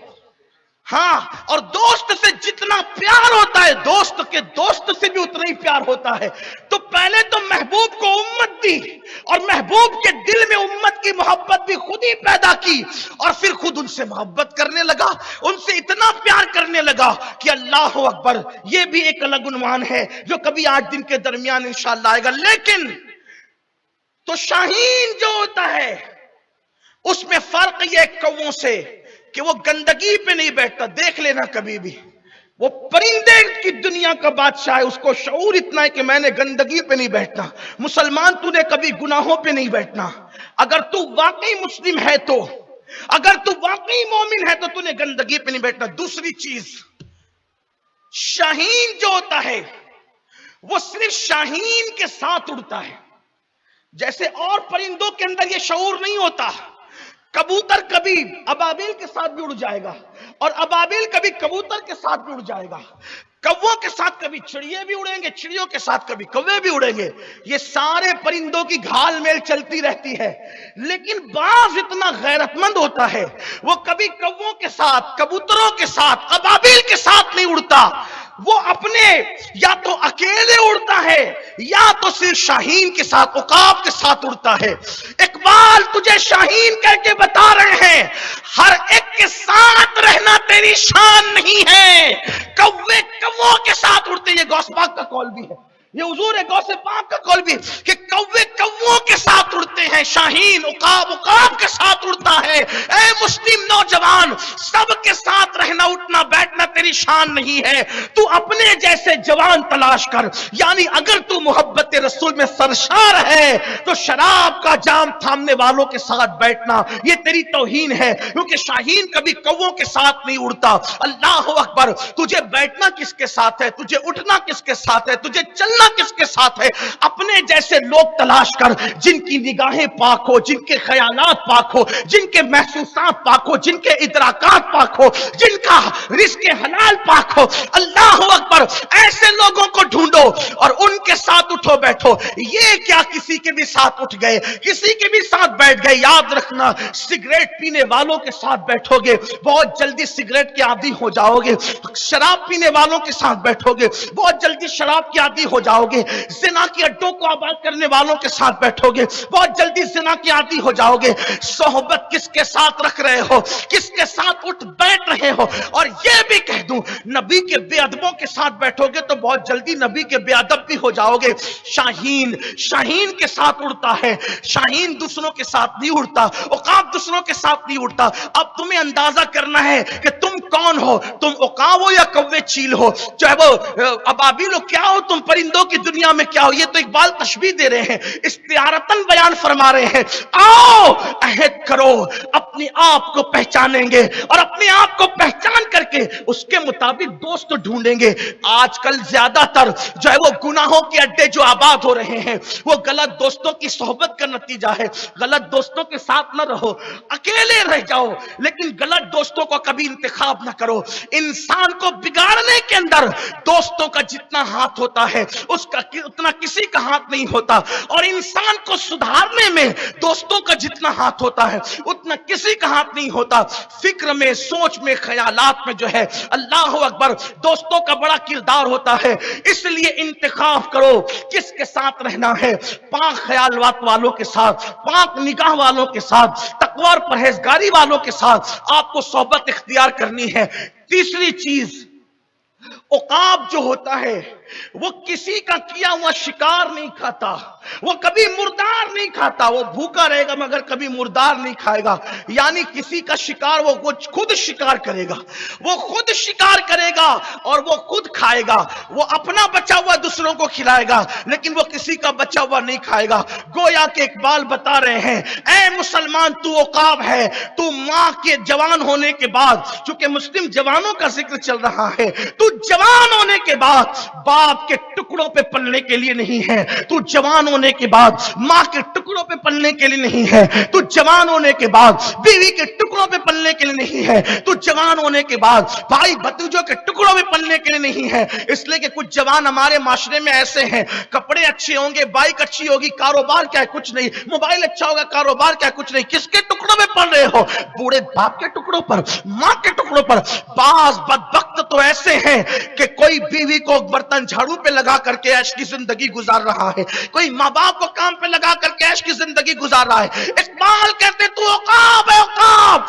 ہاں، اور دوست سے جتنا پیار ہوتا ہے دوست کے دوست سے بھی اتنا ہی پیار ہوتا ہے۔ تو پہلے تو محبوب کو امت دی اور محبوب کے دل میں امت کی محبت بھی خود ہی پیدا کی اور پھر خود ان سے محبت کرنے لگا، ان سے اتنا پیار کرنے لگا کہ اللہ اکبر، یہ بھی ایک الگ عنوان ہے جو کبھی آج دن کے درمیان انشاءاللہ آئے گا۔ لیکن تو شاہین جو ہوتا ہے اس میں فرق یہ کووں سے کہ وہ گندگی پہ نہیں بیٹھتا۔ دیکھ لینا کبھی بھی وہ پرندے کی دنیا کا بادشاہ ہے، اس کو شعور اتنا ہے کہ میں نے گندگی پہ نہیں بیٹھنا۔ مسلمان تو نے کبھی گناہوں پہ نہیں بیٹھنا۔ اگر تو واقعی مسلم ہے تو، اگر تو واقعی مومن ہے تو نے گندگی پہ نہیں بیٹھنا۔ دوسری چیز، شاہین جو ہوتا ہے وہ صرف شاہین کے ساتھ اڑتا ہے، جیسے اور پرندوں کے اندر یہ شعور نہیں ہوتا۔ کبوتر کبھی ابابیل کے ساتھ بھی اڑ جائے گا، اور ابابیل کبھی کبوتر کے ساتھ بھی اڑ جائے گا، کووں کے ساتھ کبھی چڑیے بھی اڑیں گے، چڑیوں کے ساتھ کبھی کوے بھی اڑیں گے۔ یہ سارے پرندوں کی گھال میل چلتی رہتی ہے، لیکن بعض اتنا غیرت مند ہوتا ہے، وہ کبھی کووں کے ساتھ، کبوتروں کے ساتھ، ابابیل کے ساتھ نہیں اڑتا، وہ اپنے یا تو اکیلے اڑتا ہے یا تو صرف شاہین کے ساتھ، عقاب کے ساتھ اڑتا ہے۔ اقبال تجھے شاہین کہہ کے بتا رہے ہیں، ہر ایک کے ساتھ رہنا تیری شان نہیں ہے۔ کوے کووں کے ساتھ اڑتے، یہ غوث پاک کا قول بھی ہے، یہ حضور غوث پاک کا قول بھی ہے کہ کوے کووں کے ساتھ اڑتے ہیں، شاہین عقاب عقاب کے ساتھ اڑتا ہے۔ اے مسلم نوجوان، سب کے ساتھ رہنا اٹھنا بیٹھنا تیری شان نہیں ہے، تو اپنے جیسے جوان تلاش کر۔ یعنی اگر تو محبت رسول میں سرشار ہے تو شراب کا جام تھامنے والوں کے ساتھ بیٹھنا یہ تیری توہین ہے، کیونکہ شاہین کبھی کووں کے ساتھ نہیں اڑتا۔ اللہ اکبر، تجھے بیٹھنا کس کے ساتھ ہے، تجھے اٹھنا کس کے ساتھ ہے، تجھے چلنا کس کے ساتھ ہے؟ اپنے جیسے لوگ تلاش کر جن کی نگاہیں پاک ہو، جن کے خیالات پاک ہو، جن کے محسوسات پاک ہو، جن کے ادراکات پاک ہو، جن کا رزق حلال پاک ہو۔ اللہ اکبر، ایسے لوگوں کو ڈھونڈو اور ان کے ساتھ اٹھو بیٹھو۔ یہ کیا کسی کے بھی ساتھ اٹھ گئے، کسی کے بھی ساتھ بیٹھ گئے، یاد رکھنا سگریٹ پینے والوں کے ساتھ بیٹھو گے بہت جلدی سگریٹ کے عادی ہو جاؤ گے، شراب پینے والوں کے ساتھ بیٹھو گے بہت جلدی شراب کے عادی ہو جاؤ گے، زنا کی اڈوں کو آباد کرنے والوں کے ساتھ بیٹھو گے بہت جلدی زنا کی عادی ہو جاؤ گے۔ صحبت کس کے ساتھ رکھ رہے ہو، کس کے ساتھ اٹھ بیٹھ رہے ہو؟ اور یہ بھی کہہ دوں، نبی کے بے ادبوں کے ساتھ بیٹھو گے تو بہت جلدی نبی کے بے ادب بھی ہو جاؤ گے۔ شاہین شاہین کے ساتھ اڑتا ہے، شاہین دوسروں کے ساتھ نہیں اڑتا، عقاب دوسروں کے ساتھ نہیں اڑتا۔ اب تمہیں اندازہ کرنا ہے کہ تم کون ہو، تم عقاب ہو یا کوے چیل ہو، چاہے وہ ابابیل ہو، کیا ہو تم، پرندوں کی دنیا میں کیا ہو؟ یہ تو اقبال تشبیہ دے رہے ہیں، استعارتاً بیان فرما رہے ہیں۔ آؤ عہد کرو، اپنے آپ کو پہچانیں گے اور اپنے آپ کو پہچان کر کے اس کے مطابق دوست ڈھونڈیں گے۔ آج کل زیادہ تر جو ہے وہ گناہوں کے اڈے جو آباد ہو رہے ہیں وہ غلط دوستوں کی صحبت کا نتیجہ ہے۔ غلط دوستوں کے ساتھ نہ رہو، اکیلے رہ جاؤ، لیکن غلط دوستوں کو کبھی انتخاب نہ کرو۔ انسان کو بگاڑنے کے اندر دوستوں کا جتنا ہاتھ ہوتا ہے اس کا اتنا کسی کا ہاتھ نہیں ہوتا، اور انسان کو سدھارنے میں دوستوں کا جتنا ہاتھ ہوتا ہے اتنا کسی کا ہاتھ نہیں ہوتا۔ فکر میں، سوچ میں، خیالات میں جو ہے اللہ اکبر دوستوں کا بڑا کردار ہوتا ہے۔ اس لیے انتخاب کرو کس کے ساتھ رہنا ہے، پاک خیالات والوں کے ساتھ، پاک نگاہ والوں کے ساتھ، تقوی اور پرہیزگاری والوں کے ساتھ آپ کو صحبت اختیار کرنی ہے۔ تیسری چیز، عقاب جو ہوتا ہے وہ کسی کا کیا ہوا شکار نہیں کھاتا، وہ کبھی مردار نہیں کھاتا، وہ بھوکا رہے گا مگر کبھی مردار نہیں کھائے گا۔ یعنی کسی کا شکار وہ خود شکار کرے گا، وہ خود شکار کرے گا اور وہ خود کھائے گا۔ وہ اپنا بچا ہوا دوسروں کو کھلائے گا لیکن وہ کسی کا بچا ہوا نہیں کھائے گا۔ گویا کہ اقبال بتا رہے ہیں، اے مسلمان تو عقاب ہے، تو ماں کے جوان ہونے کے بعد، چونکہ مسلم جوانوں کا ذکر چل رہا ہے، تو جوان ہونے کے بعد باپ کے ٹکڑوں پہ پلنے کے لیے نہیں ہے، تو جوان ہونے کے بعد ماں کے ٹکڑوں پہ پلنے کے لیے نہیں ہے، تو جوان ہونے کے بعد بیوی کے ٹکڑوں پہ پلنے کے لیے نہیں ہے، تو جوان ہونے کے بعد بھائی بھتیجوں کے ٹکڑوں پہ پلنے کے لیے نہیں ہے۔ اس لیے کہ کچھ جوان ہمارے معاشرے میں ایسے ہیں، کپڑے اچھے ہوں گے، بائک اچھی ہوگی، کاروبار کیا ہے کچھ نہیں، موبائل اچھا ہوگا، کاروبار کیا ہے کچھ نہیں۔ کس کے ٹکڑوں پہ پل رہے ہو؟ بوڑھے باپ کے ٹکڑوں پر، ماں کے ٹکڑوں پر۔ بعض بدبخت تو ایسے ہیں کہ کوئی بیوی کو برتن جھاڑو پہ لگا کر کے عیش کی زندگی گزار رہا ہے، کوئی ماں باپ کو کام پہ لگا کر کے عیش کی زندگی گزار رہا ہے۔ اقبال کہتے تو عقاب ہے، عقاب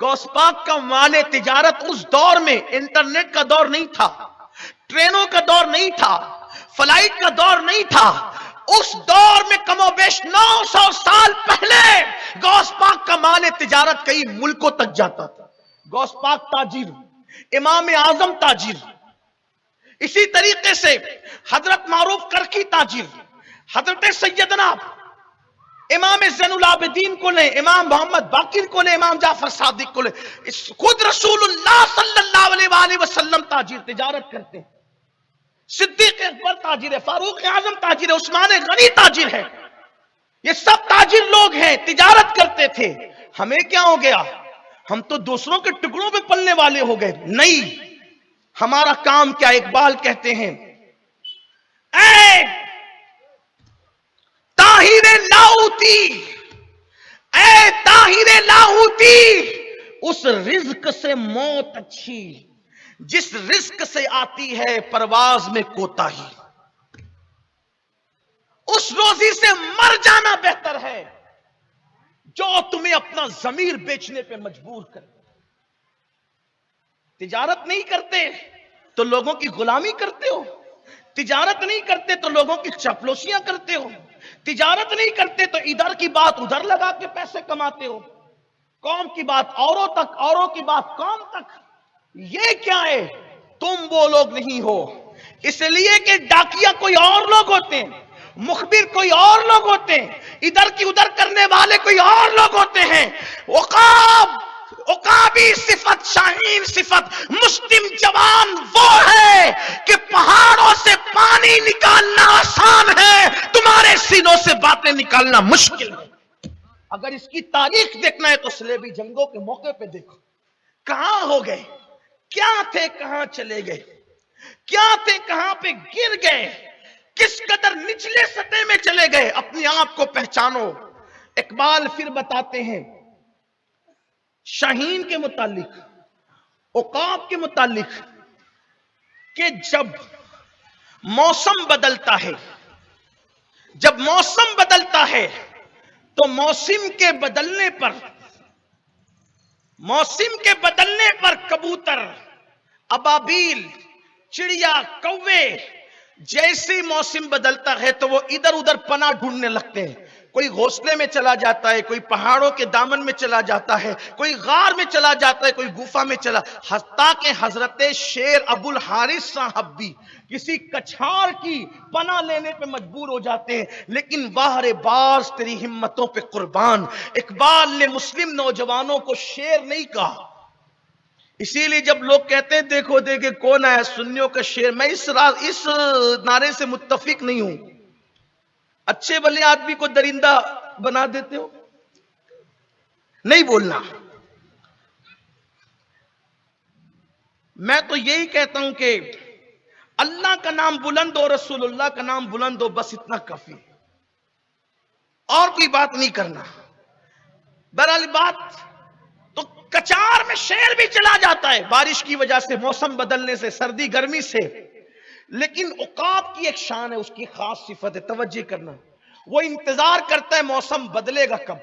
غوث پاک کا مال تجارت اس دور میں انٹرنیٹ کا دور نہیں تھا، ٹرینوں کا دور نہیں تھا، فلائٹ کا دور نہیں تھا، اس دور میں کم و بیش 900 سال پہلے غوث پاک کا مال تجارت کئی ملکوں تک جاتا تھا۔ غوث پاک تاجر، امام اعظم تاجر، اسی طریقے سے حضرت معروف کرکی تاجر، حضرت سیدنا امام زین العابدین کو لیں، امام محمد باقر کو لیں، امام جعفر صادق کو لیں، خود رسول اللہ صلی اللہ علیہ وآلہ وسلم تاجر، تجارت کرتے ہیں، صدیق اکبر تاجر ہے، فاروق اعظم تاجر ہے، عثمان غنی تاجر ہے، یہ سب تاجر لوگ ہیں، تجارت کرتے تھے۔ ہمیں کیا ہو گیا؟ ہم تو دوسروں کے ٹکڑوں پہ پلنے والے ہو گئے۔ نہیں، ہمارا کام کیا؟ اقبال کہتے ہیں اے طاہر لاہوتی، اے طاہر لاہوتی، اس رزق سے موت اچھی جس رزق سے آتی ہے پرواز میں کوتاہی، اس روزی سے مر جانا بہتر ہے جو تمہیں اپنا ضمیر بیچنے پہ مجبور کرے۔ تجارت نہیں کرتے تو لوگوں کی غلامی کرتے ہو، تجارت نہیں کرتے تو لوگوں کی چاپلوسیاں کرتے ہو، تجارت نہیں کرتے تو ادھر کی بات ادھر لگا کے پیسے کماتے ہو، قوم کی بات اوروں تک، اوروں کی بات قوم تک۔ یہ کیا ہے؟ تم وہ لوگ نہیں ہو، اس لیے کہ ڈاکیا کوئی اور لوگ ہوتے ہیں، مخبر کوئی اور لوگ ہوتے ہیں، ادھر کی ادھر کرنے والے کوئی اور لوگ ہوتے ہیں۔ عقابی صفت، شاہین صفت، مسلم جوان وہ ہے کہ پہاڑوں سے پانی نکالنا آسان ہے، تمہارے سینوں سے باتیں نکالنا مشکل ہے۔ اگر اس کی تاریخ دیکھنا ہے تو صلیبی جنگوں کے موقع پہ دیکھو، کہاں ہو گئے، کیا تھے کہاں چلے گئے، کیا تھے کہاں پہ گر گئے، کس قدر نچلے سطح میں چلے گئے۔ اپنی آپ کو پہچانو۔ اقبال پھر بتاتے ہیں شاہین کے متعلق، عقاب کے متعلق، کہ جب موسم بدلتا ہے، جب موسم بدلتا ہے تو موسم کے بدلنے پر کبوتر، ابابیل، چڑیا، کوے، جیسے موسم بدلتا ہے تو وہ ادھر ادھر پناہ ڈھونڈنے لگتے ہیں۔ کوئی گھونسلے میں چلا جاتا ہے، کوئی پہاڑوں کے دامن میں چلا جاتا ہے، کوئی غار میں چلا جاتا ہے، کوئی گفا میں چلا، حتیٰ کہ حضرت شیر ابو الحارث صاحب بھی کسی کچھار کی پناہ لینے پہ مجبور ہو جاتے ہیں۔ لیکن باہر باز تیری ہمتوں پہ قربان، اقبال نے مسلم نوجوانوں کو شیر نہیں کہا۔ اسی لیے جب لوگ کہتے ہیں دیکھو دیکھے کون آیا سنیوں کا شیر، میں اس نعرے سے متفق نہیں ہوں۔ اچھے بھلے آدمی کو درندہ بنا دیتے ہو، نہیں بولنا۔ میں تو یہی کہتا ہوں کہ اللہ کا نام بلند ہو، رسول اللہ کا نام بلند ہو، بس اتنا کافی، اور کوئی بات نہیں کرنا۔ بہرحال بات تو کچار میں شیر بھی چلا جاتا ہے بارش کی وجہ سے، موسم بدلنے سے، سردی گرمی سے، لیکن عقاب کی ایک شان ہے، اس کی خاص صفت ہے، توجہ کرنا۔ وہ انتظار کرتا ہے موسم بدلے گا کب،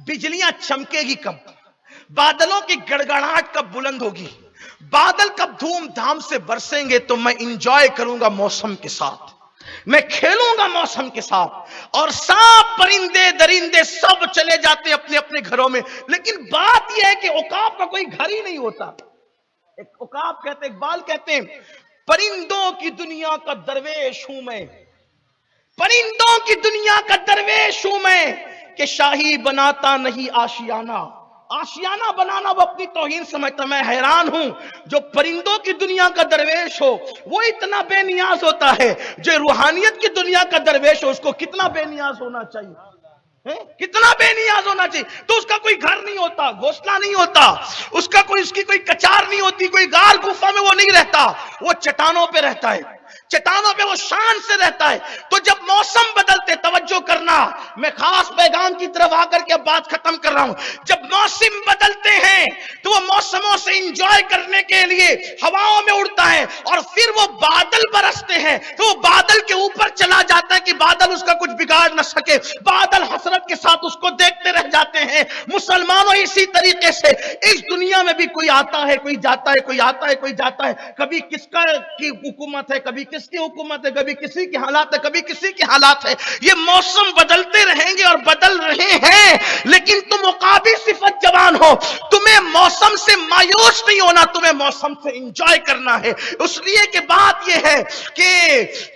بجلیاں چمکے گی کب، بادلوں کی گڑگڑاہٹ کب بلند ہوگی، بادل کب دھوم دھام سے برسیں گے تو میں انجوائے کروں گا موسم کے ساتھ، میں کھیلوں گا موسم کے ساتھ۔ اور سب پرندے درندے سب چلے جاتے اپنے اپنے گھروں میں، لیکن بات یہ ہے کہ عقاب کا کوئی گھر ہی نہیں ہوتا۔ عقاب کہتے، اقبال کہتے ہیں پرندوں کی دنیا کا درویش ہوں میں، پرندوں کی دنیا کا درویش ہوں میں، کہ شاہی بناتا نہیں آشیانہ، آشیانہ بنانا وہ اپنی توہین سمجھتا۔ میں حیران ہوں جو پرندوں کی دنیا کا درویش ہو وہ اتنا بے نیاز ہوتا ہے، جو روحانیت کی دنیا کا درویش ہو اس کو کتنا بے نیاز ہونا چاہیے، کتنا بے نیاز ہونا چاہیے۔ تو اس کا کوئی گھر نہیں ہوتا، گھونسلہ نہیں ہوتا، اس کی کوئی کچار نہیں ہوتی، کوئی غار گفا میں وہ نہیں رہتا، وہ چٹانوں پہ رہتا ہے۔ چٹانوں پہ وہ شان سے رہتا ہے. تو جب موسم بدلتے, توجہ کرنا, میں خاص پیغام کی طرف آ کر کے اب بات ختم کر رہا ہوں. جب موسم بدلتے ہیں تو وہ موسموں سے انجوائے کرنے کے لیے ہواؤں میں اڑتا ہے, اور پھر وہ بادل برستے ہیں تو وہ بادل کے اوپر چلا جاتا ہے کہ بادل اس کا کچھ بگاڑ نہ سکے. بادل حسرت کے ساتھ اس کو دیکھتے رہ جاتے ہیں. مسلمانوں اسی طریقے سے اس دنیا میں بھی کوئی آتا ہے, کوئی جاتا ہے, کوئی آتا ہے, کوئی جاتا ہے. کبھی کس کا کی حکومت ہے, کبھی کس کی حکومت ہے, کبھی کسی کے حالات ہے, کبھی کسی کے حالات ہے. یہ موسم بدلتے رہیں گے اور بدل رہے ہیں, لیکن تم مقابل صفت جوان ہو. تمہیں موسم سے مایوس نہیں ہونا, تمہیں موسم سے انجوائے کرنا ہے. اس لیے کہ بات یہ ہے کہ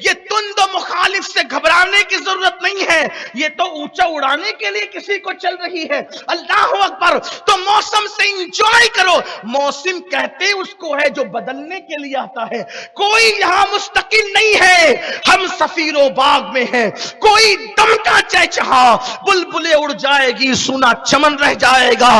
یہ تند و مخالف سے گھبرانے کی ضرورت نہیں ہے, یہ تو اونچا اڑانے کے لیے کسی کو چل رہی ہے. اللہ اکبر. تو موسم سے انجوائے کرو. موسم کہتے اس کو ہے جو بدلنے کے لیے آتا ہے. کوئی یہاں مستقل نہیں ہے, ہم سفیر و باغ میں ہیں. کوئی دم کا چہچہا, بلبلیں اڑ جائے گی, سونا چمن رہ جائے گا.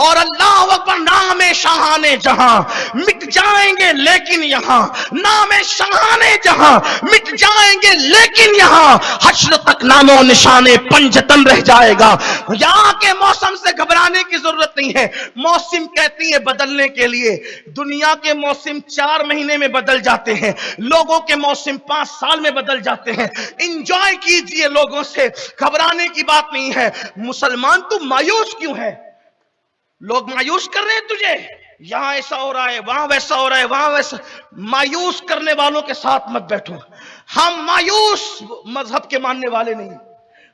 اور اللہ اکبر, نام شاہان جہاں مٹ جائیں گے لیکن یہاں, نام شاہان جہاں مٹ جائیں گے لیکن یہاں حشر تک نام و نشان پنجتن رہ جائے گا. یہاں کے موسم سے گھبرانے کی ضرورت نہیں ہے. موسم کہتی ہے بدلنے کے لیے. دنیا کے موسم 4 مہینے میں بدل جاتے ہیں, لوگوں کے موسم 5 سال میں بدل جاتے ہیں. انجوائے کیجئے لوگوں سے, گھبرانے کی بات نہیں ہے. مسلمان تو مایوس کیوں ہے؟ لوگ مایوس کر رہے ہیں تجھے, یہاں ایسا ہو رہا ہے, وہاں ویسا ہو رہا ہے, وہاں ویسا. مایوس کرنے والوں کے ساتھ مت بیٹھو. ہم مایوس مذہب کے ماننے والے نہیں,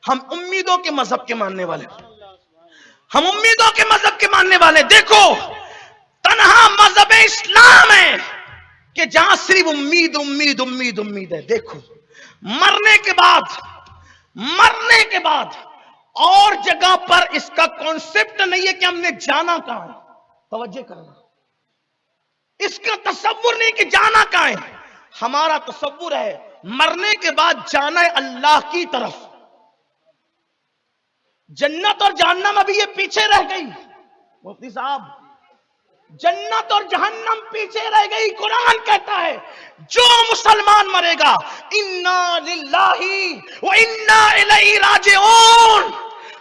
ہم امیدوں کے مذہب کے ماننے والے. ہم امیدوں کے مذہب کے ماننے والے. دیکھو, تنہا مذہب اسلام ہے کہ جہاں صرف امید امید امید امید ہے. دیکھو, مرنے کے بعد اور جگہ پر اس کا کانسیپٹ نہیں ہے کہ ہم نے جانا کہاں ہے. توجہ کرنا, اس کا تصور نہیں کہ جانا کہاں ہے. ہمارا تصور ہے مرنے کے بعد جانا ہے اللہ کی طرف. جنت اور جہنم ابھی یہ پیچھے رہ گئی. مفتی صاحب, جنت اور جہنم پیچھے رہ گئی. قرآن کہتا ہے جو مسلمان مرے گا, انا للہ و انا الیہ راجعون,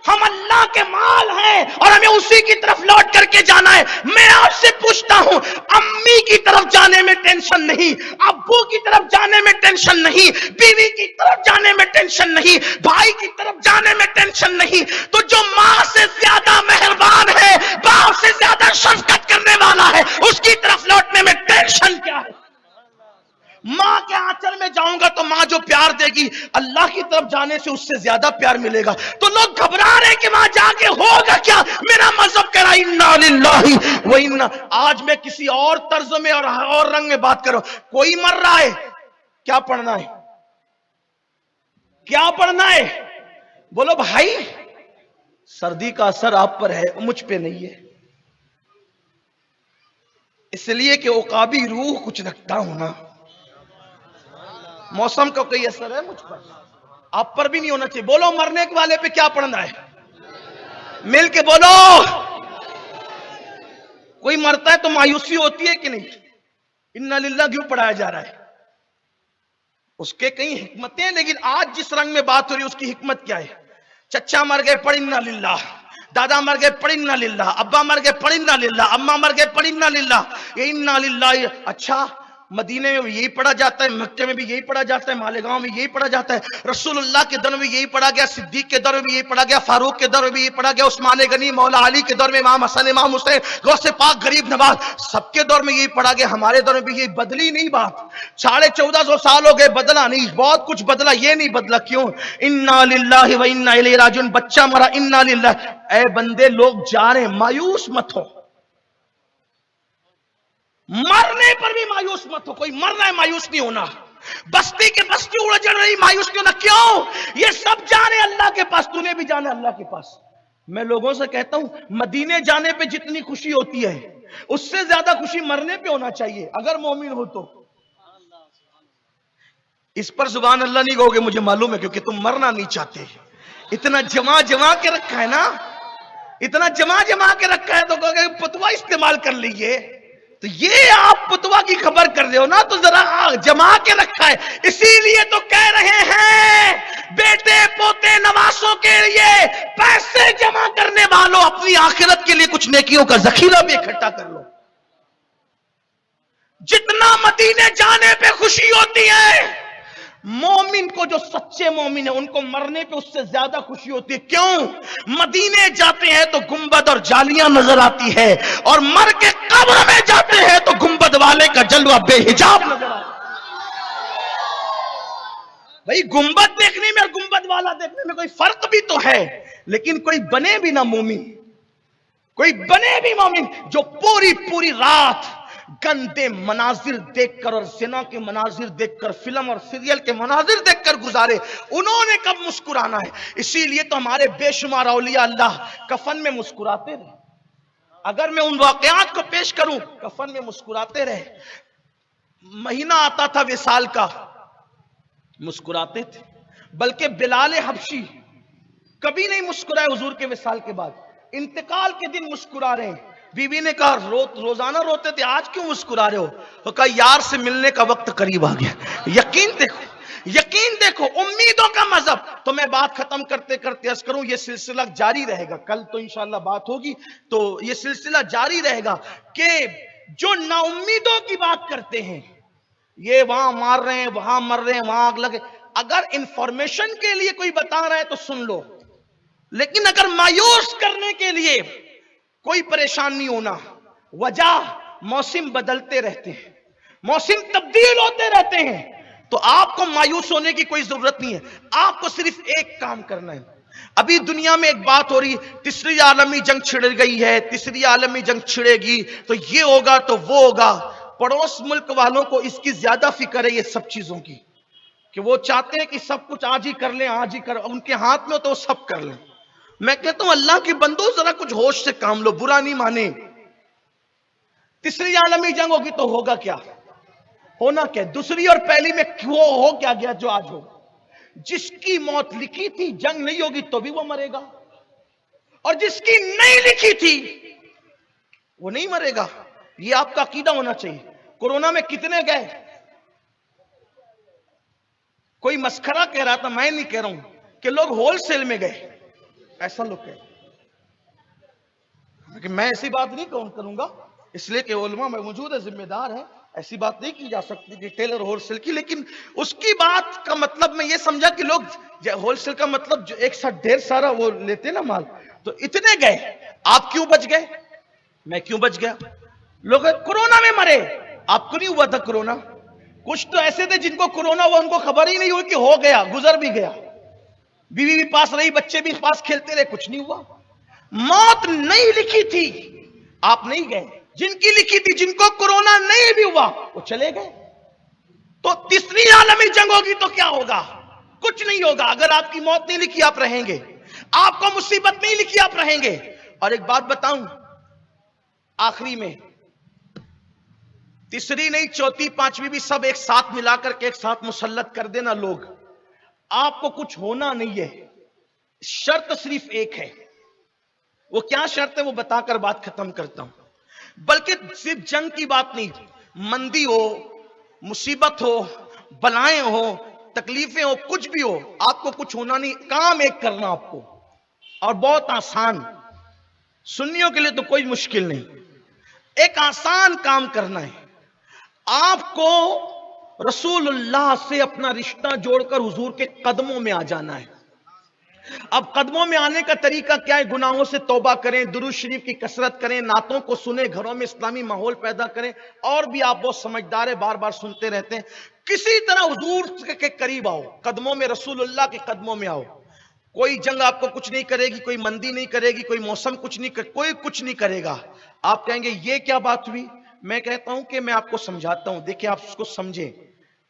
ہم اللہ کے مال ہیں اور ہمیں اسی کی طرف لوٹ کر کے جانا ہے. میں آپ سے پوچھتا ہوں, امی کی طرف جانے میں ٹینشن نہیں, ابو کی طرف جانے میں ٹینشن نہیں, بیوی کی طرف جانے میں ٹینشن نہیں, بھائی کی طرف جانے میں ٹینشن نہیں, تو جو ماں سے زیادہ مہربان ہے, باپ سے زیادہ شفقت کرنے والا ہے, اس کی طرف لوٹنے میں ٹینشن کیا ہے؟ ماں کے آنچل میں جاؤں گا تو ماں جو پیار دے گی, اللہ کی طرف جانے سے اس سے زیادہ پیار ملے گا. تو لوگ گھبرا رہے کہ وہاں جا کے ہوگا کیا. میرا مذہب کہہ رہا ہے انا للہ و انا. آج میں کسی اور طرز میں اور رنگ میں بات کروں. کوئی مر رہا ہے, کیا پڑھنا ہے, کیا پڑھنا ہے؟ بولو بھائی, سردی کا اثر آپ پر ہے, مجھ پہ نہیں ہے. اس لیے کہ عقابی روح کچھ رکھتا ہوں نا. موسم کا کوئی اثر ہے مجھ پر, آپ پر بھی نہیں ہونا چاہیے. بولو, مرنے والے پہ کیا پڑھنا ہے؟ مل کے بولو. کوئی مرتا ہے تو مایوسی ہوتی ہے کہ نہیں؟ انا للہ کیوں پڑھایا جا رہا ہے؟ اس کے کئی حکمتیں ہیں, لیکن آج جس رنگ میں بات ہو رہی ہے اس کی حکمت کیا ہے؟ چچا مر گئے, پڑھ انا للہ. دادا مر گئے, پڑھ انا للہ. ابا مر گئے, پڑھ انا للہ. اماں مر گئے, پڑھ انا للہ. یہ انا للہ. اچھا, مدینے میں بھی یہی پڑھا جاتا ہے, مکے میں بھی یہی پڑھا جاتا ہے, مالیگاؤں میں یہی پڑھا جاتا ہے, رسول اللہ کے دور میں بھی یہی پڑھا گیا, صدیق کے دور میں بھی یہی پڑھا گیا, فاروق کے دور میں بھی یہی پڑھا گیا, عثمان غنی, مولا علی کے دور میں امام حسن, امام حسین, غوث پاک, غریب نواز, سب کے دور میں یہی پڑھا گیا. ہمارے دور میں بھی یہی. بدلی نہیں بات. 1450 سال ہو گئے, بدلا نہیں. بہت کچھ بدلا, یہ نہیں بدلا. کیوں؟ انا للہ و انا الیہ راجعون. بچہ مرا, انا للہ. اے بندے, لوگ جا رہے ہیں, مایوس مت ہو. مرنے پر بھی مایوس مت ہو. کوئی مرنا ہے, مایوس نہیں ہونا. بستی کے بستی اڑ رہی, مایوس نہیں ہونا. کیوں؟ یہ سب جانے اللہ کے پاس, تو نے بھی جانا اللہ کے پاس. میں لوگوں سے کہتا ہوں, مدینے جانے پہ جتنی خوشی ہوتی ہے اس سے زیادہ خوشی مرنے پہ ہونا چاہیے, اگر مومن ہو تو. اس پر زبان اللہ نہیں کہو گے, مجھے معلوم ہے, کیونکہ تم مرنا نہیں چاہتے. اتنا جمع کے رکھا ہے نا, اتنا جمع کے رکھا ہے, تو کہو گے فتویٰ استعمال کر لیجئے. تو یہ آپ فتوا کی خبر کر رہے ہو نا، تو ذرا جما کے رکھا ہے. اسی لیے تو کہہ رہے ہیں بیٹے پوتے نواسوں کے لیے پیسے جمع کرنے والوں، اپنی آخرت کے لیے کچھ نیکیوں کا ذخیرہ بھی اکٹھا کر لو. جتنا مدینے جانے پہ خوشی ہوتی ہے، مومن کو جو سچے مومن ہیں ان کو مرنے پہ اس سے زیادہ خوشی ہوتی ہے. کیوں؟ مدینے جاتے ہیں تو گنبد اور جالیاں نظر آتی ہے، اور مر کے قبر میں جاتے ہیں تو گنبد والے کا جلوہ بے حجاب نظر آتا ہے. بھئی گنبد دیکھنے میں اور گنبد والا دیکھنے میں کوئی فرق بھی تو ہے، لیکن کوئی بنے بھی نہ مومن، کوئی بنے بھی مومن جو پوری رات گندے مناظر دیکھ کر اور زنا کے مناظر دیکھ کر، فلم اور سیریل کے مناظر دیکھ کر گزارے، انہوں نے کب مسکرانا ہے؟ اسی لیے تو ہمارے بے شمار اولیاء اللہ کفن میں مسکراتے رہے. اگر میں ان واقعات کو پیش کروں، کفن میں مسکراتے رہے. مہینہ آتا تھا وصال کا، مسکراتے تھے. بلکہ بلال حبشی کبھی نہیں مسکرائے حضور کے وصال کے بعد، انتقال کے دن مسکرا رہے ہیں. بیوی نے کہا روزانہ روتے تھے، آج کیوں مسکرا رہے ہو؟ وہ کہا یار سے ملنے کا وقت قریب آ گیا. یقین دیکھو امیدوں کا مذہب. تو میں بات ختم کرتے کرتے عرض کروں، یہ سلسلہ جاری رہے گا. کل تو انشاءاللہ بات ہوگی، تو یہ سلسلہ جاری رہے گا کہ جو نا امیدوں کی بات کرتے ہیں، یہ وہاں مار رہے ہیں، وہاں مر رہے ہیں، وہاں آگ لگے. اگر انفارمیشن کے لیے کوئی بتا رہا ہے تو سن لو، لیکن اگر مایوس کرنے کے لیے کوئی پریشان نہیں ہونا. وجہ موسم بدلتے رہتے ہیں، موسم تبدیل ہوتے رہتے ہیں، تو آپ کو مایوس ہونے کی کوئی ضرورت نہیں ہے. آپ کو صرف ایک کام کرنا ہے. ابھی دنیا میں ایک بات ہو رہی، تیسری عالمی جنگ چھڑ گئی ہے، تیسری عالمی جنگ چھڑے گی تو یہ ہوگا تو وہ ہوگا. پڑوس ملک والوں کو اس کی زیادہ فکر ہے یہ سب چیزوں کی، کہ وہ چاہتے ہیں کہ سب کچھ آج ہی کر لیں، آج ہی کر، ان کے ہاتھ میں تو وہ سب کر لیں. میں کہتا ہوں اللہ کی بندو ذرا کچھ ہوش سے کام لو، برا نہیں مانے. تیسری عالمی جنگ ہوگی تو ہوگا کیا؟ ہونا کیا؟ دوسری اور پہلی میں کیوں ہو کیا گیا جو آج ہو؟ جس کی موت لکھی تھی جنگ نہیں ہوگی تو بھی وہ مرے گا، اور جس کی نہیں لکھی تھی وہ نہیں مرے گا. یہ آپ کا عقیدہ ہونا چاہیے. کورونا میں کتنے گئے؟ کوئی مسخرہ کہہ رہا تھا، میں نہیں کہہ رہا ہوں، کہ لوگ ہول سیل میں گئے. ایسا لوگ کہے کہ میں ایسی بات نہیں کروں گا، اس لیے کہ علماء میں موجود ہے، ذمہ دار ہے، ایسی بات نہیں کی جا سکتی کہ ٹیلر ہول سیل کی. لیکن اس کی بات کا مطلب میں یہ سمجھا کہ لوگ ہول سیل کا مطلب جو ایک ساتھ ڈھیر سارا وہ لیتے نا مال، تو اتنے گئے. آپ کیوں بچ گئے؟ میں کیوں بچ گیا؟ لوگ کورونا میں مرے، آپ کو نہیں ہوا تھا کورونا؟ کچھ تو ایسے تھے جن کو کورونا ہوا، ان کو خبر ہی نہیں ہوئی کہ ہو گیا، گزر بھی گیا. بیوی بھی پاس رہی، بچے بھی پاس کھیلتے رہے، کچھ نہیں ہوا. موت نہیں لکھی تھی، آپ نہیں گئے. جن کی لکھی تھی، جن کو کورونا نہیں بھی ہوا، وہ چلے گئے. تو تیسری عالمی جنگ ہوگی تو کیا ہوگا؟ کچھ نہیں ہوگا. اگر آپ کی موت نہیں لکھی آپ رہیں گے، آپ کو مصیبت نہیں لکھی آپ رہیں گے. اور ایک بات بتاؤں آخری میں، تیسری نہیں چوتھی پانچویں بھی سب ایک ساتھ ملا کر کے ایک ساتھ مسلط کر دینا لوگ، آپ کو کچھ ہونا نہیں ہے. شرط صرف ایک ہے. وہ کیا شرط ہے وہ بتا کر بات ختم کرتا ہوں. بلکہ صرف جنگ کی بات نہیں، مندی ہو، مصیبت ہو، بلائیں ہو، تکلیفیں ہو، کچھ بھی ہو، آپ کو کچھ ہونا نہیں. کام ایک کرنا آپ کو، اور بہت آسان، سنیوں کے لیے تو کوئی مشکل نہیں. ایک آسان کام کرنا ہے. آپ کو رسول اللہ سے اپنا رشتہ جوڑ کر حضور کے قدموں میں آ جانا ہے. اب قدموں میں آنے کا طریقہ کیا ہے؟ گناہوں سے توبہ کریں، درود شریف کی کثرت کریں، نعتوں کو سنیں، گھروں میں اسلامی ماحول پیدا کریں. اور بھی آپ بہت سمجھدار ہیں، بار بار سنتے رہتے ہیں. کسی طرح حضور کے قریب آؤ، قدموں میں، رسول اللہ کے قدموں میں آؤ. کوئی جنگ آپ کو کچھ نہیں کرے گی، کوئی مندی نہیں کرے گی، کوئی موسم کچھ نہیں کرے، کوئی کچھ نہیں کرے گا. آپ کہیں گے یہ کیا بات ہوئی؟ میں کہتا ہوں کہ میں آپ کو سمجھاتا ہوں، دیکھیں آپ اس کو سمجھیں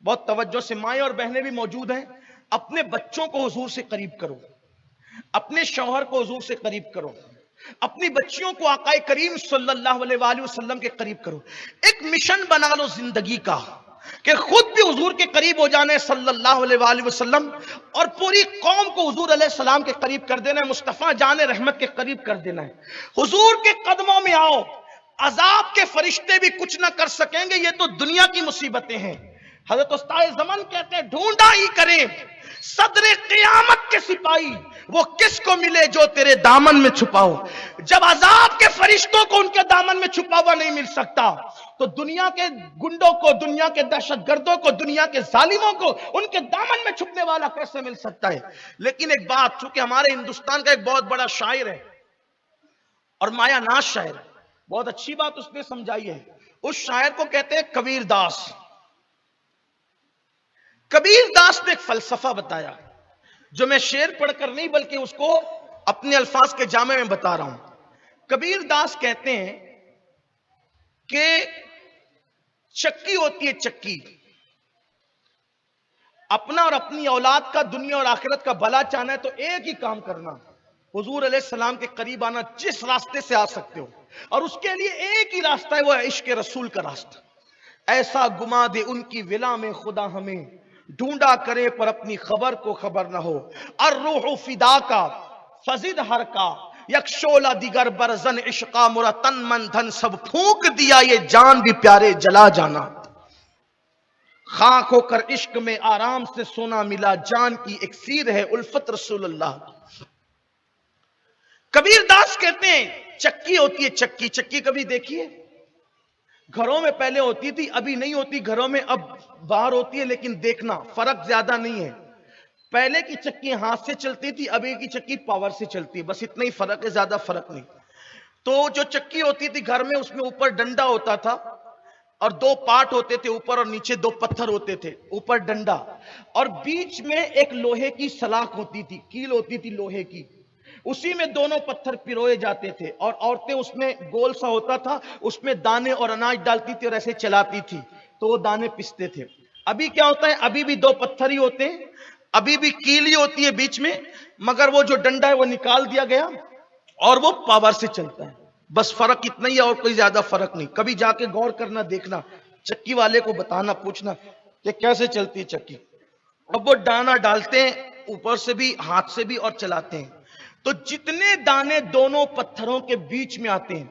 بہت توجہ سے. مائیں اور بہنیں بھی موجود ہیں. اپنے بچوں کو حضور سے قریب کرو، اپنے شوہر کو حضور سے قریب کرو، اپنی بچیوں کو آقا کریم صلی اللہ علیہ وآلہ وسلم کے قریب کرو. ایک مشن بنا لو زندگی کا کہ خود بھی حضور کے قریب ہو جانا ہے صلی اللہ علیہ وآلہ وسلم، اور پوری قوم کو حضور علیہ السلام کے قریب کر دینا ہے، مصطفیٰ جان رحمت کے قریب کر دینا ہے. حضور کے قدموں میں آؤ. عذاب کے فرشتے بھی کچھ نہ کر سکیں گے، یہ تو دنیا کی مصیبتیں ہیں۔ حضرت استاد زمن کہتے ہیں ڈھونڈا ہی کریں صدر قیامت کے سپاہی، وہ کس کو ملے جو تیرے دامن میں چھپا ہو۔ جب عذاب کے فرشتوں کو ان کے دامن میں چھپا ہوا نہیں مل سکتا تو دنیا کے گنڈوں کو، دنیا کے دہشت گردوں کو، دنیا کے ظالموں کو ان کے دامن میں چھپنے والا کیسے مل سکتا ہے؟ لیکن ایک بات، چونکہ ہمارے ہندوستان کا ایک بہت بڑا شاعر ہے اور مایا ناز شاعر ہے، بہت اچھی بات اس نے سمجھائی ہے۔ اس شاعر کو کہتے ہیں کبیر داس۔ کبیر داس نے ایک فلسفہ بتایا جو میں شعر پڑھ کر نہیں بلکہ اس کو اپنے الفاظ کے جامع میں بتا رہا ہوں۔ کبیر داس کہتے ہیں کہ چکی ہوتی ہے چکی، اپنا اور اپنی اولاد کا، دنیا اور آخرت کا بھلا چاہنا ہے تو ایک ہی کام کرنا، حضور علیہ السلام کے قریب آنا، جس راستے سے آ سکتے ہو، اور اس کے لیے ایک ہی راستہ ہے، وہ ہے عشق رسول کا راستہ۔ ایسا گما دے ان کی ولا میں خدا ہمیں، ڈھونڈا کرے پر اپنی خبر کو خبر نہ ہو۔ الروح فدا کا فزد ہر کا، یک شعلہ دیگر برزن عشقا، مرا تن من دھن سب پھونک دیا، یہ جان بھی پیارے جلا جانا۔ خاک ہو کر عشق میں آرام سے سونا ملا، جان کی اکسیر ہے الفت رسول اللہ۔ کبیر داس کہتے ہیں چکی ہوتی ہے چکی، چکی کبھی دیکھیے؟ گھروں میں پہلے ہوتی تھی، ابھی نہیں ہوتی گھروں میں، اب باہر ہوتی ہے، لیکن دیکھنا فرق زیادہ نہیں ہے۔ پہلے کی چکی ہاتھ سے چلتی تھی، ابھی کی چکی پاور سے چلتی ہے، بس اتنا ہی فرق ہے، زیادہ فرق نہیں۔ تو جو چکی ہوتی تھی گھر میں، اس میں اوپر ڈنڈا ہوتا تھا اور دو پارٹ ہوتے تھے، اوپر اور نیچے دو پتھر ہوتے تھے، اوپر ڈنڈا اور بیچ میں ایک لوہے کی سلاخ ہوتی تھی، کیل ہوتی تھی لوہے کی، اسی میں دونوں پتھر پروئے جاتے تھے اور عورتیں اس میں گول سا ہوتا تھا، اس میں دانے اور اناج ڈالتی تھی اور ایسے چلاتی تھی تو وہ دانے پستے تھے۔ ابھی کیا ہوتا ہے؟ ابھی بھی دو پتھر ہی ہوتے ہیں، ابھی بھی کیل ہی ہوتی ہے بیچ میں، مگر وہ جو ڈنڈا ہے وہ نکال دیا گیا اور وہ پاور سے چلتا ہے، بس فرق اتنا ہی ہے اور کوئی زیادہ فرق نہیں۔ کبھی جا کے غور کرنا، دیکھنا، چکی والے کو بتانا، پوچھنا کہ کیسے چلتی ہے چکی۔ اب وہ دانا ڈالتے ہیں اوپر سے بھی، ہاتھ سے بھی، اور چلاتے ہیں تو جتنے دانے دونوں پتھروں کے بیچ میں آتے ہیں،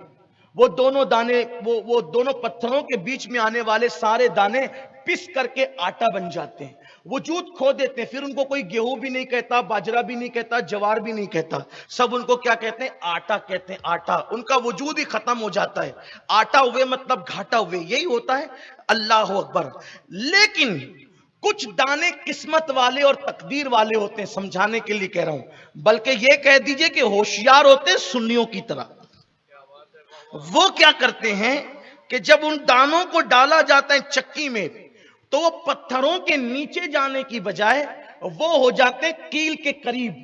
وہ دونوں دانے، وہ دونوں پتھروں کے بیچ میں آنے والے سارے دانے پس کر کے آٹا بن جاتے ہیں، وجود کھو دیتے ہیں۔ پھر ان کو کوئی گیہوں بھی نہیں کہتا، باجرہ بھی نہیں کہتا، جوار بھی نہیں کہتا، سب ان کو کیا کہتے ہیں؟ آٹا کہتے ہیں، آٹا۔ ان کا وجود ہی ختم ہو جاتا ہے، آٹا ہوئے مطلب گھاٹا ہوئے، یہی ہوتا ہے۔ اللہ اکبر۔ لیکن کچھ دانے قسمت والے اور تقدیر والے ہوتے ہیں، سمجھانے کے لیے کہہ رہا ہوں، بلکہ یہ کہہ دیجئے کہ ہوشیار ہوتے ہیں سنیوں کی طرح۔ وہ کیا کرتے ہیں کہ جب ان دانوں کو ڈالا جاتا ہے چکی میں تو وہ پتھروں کے نیچے جانے کی بجائے وہ ہو جاتے ہیں کیل کے قریب،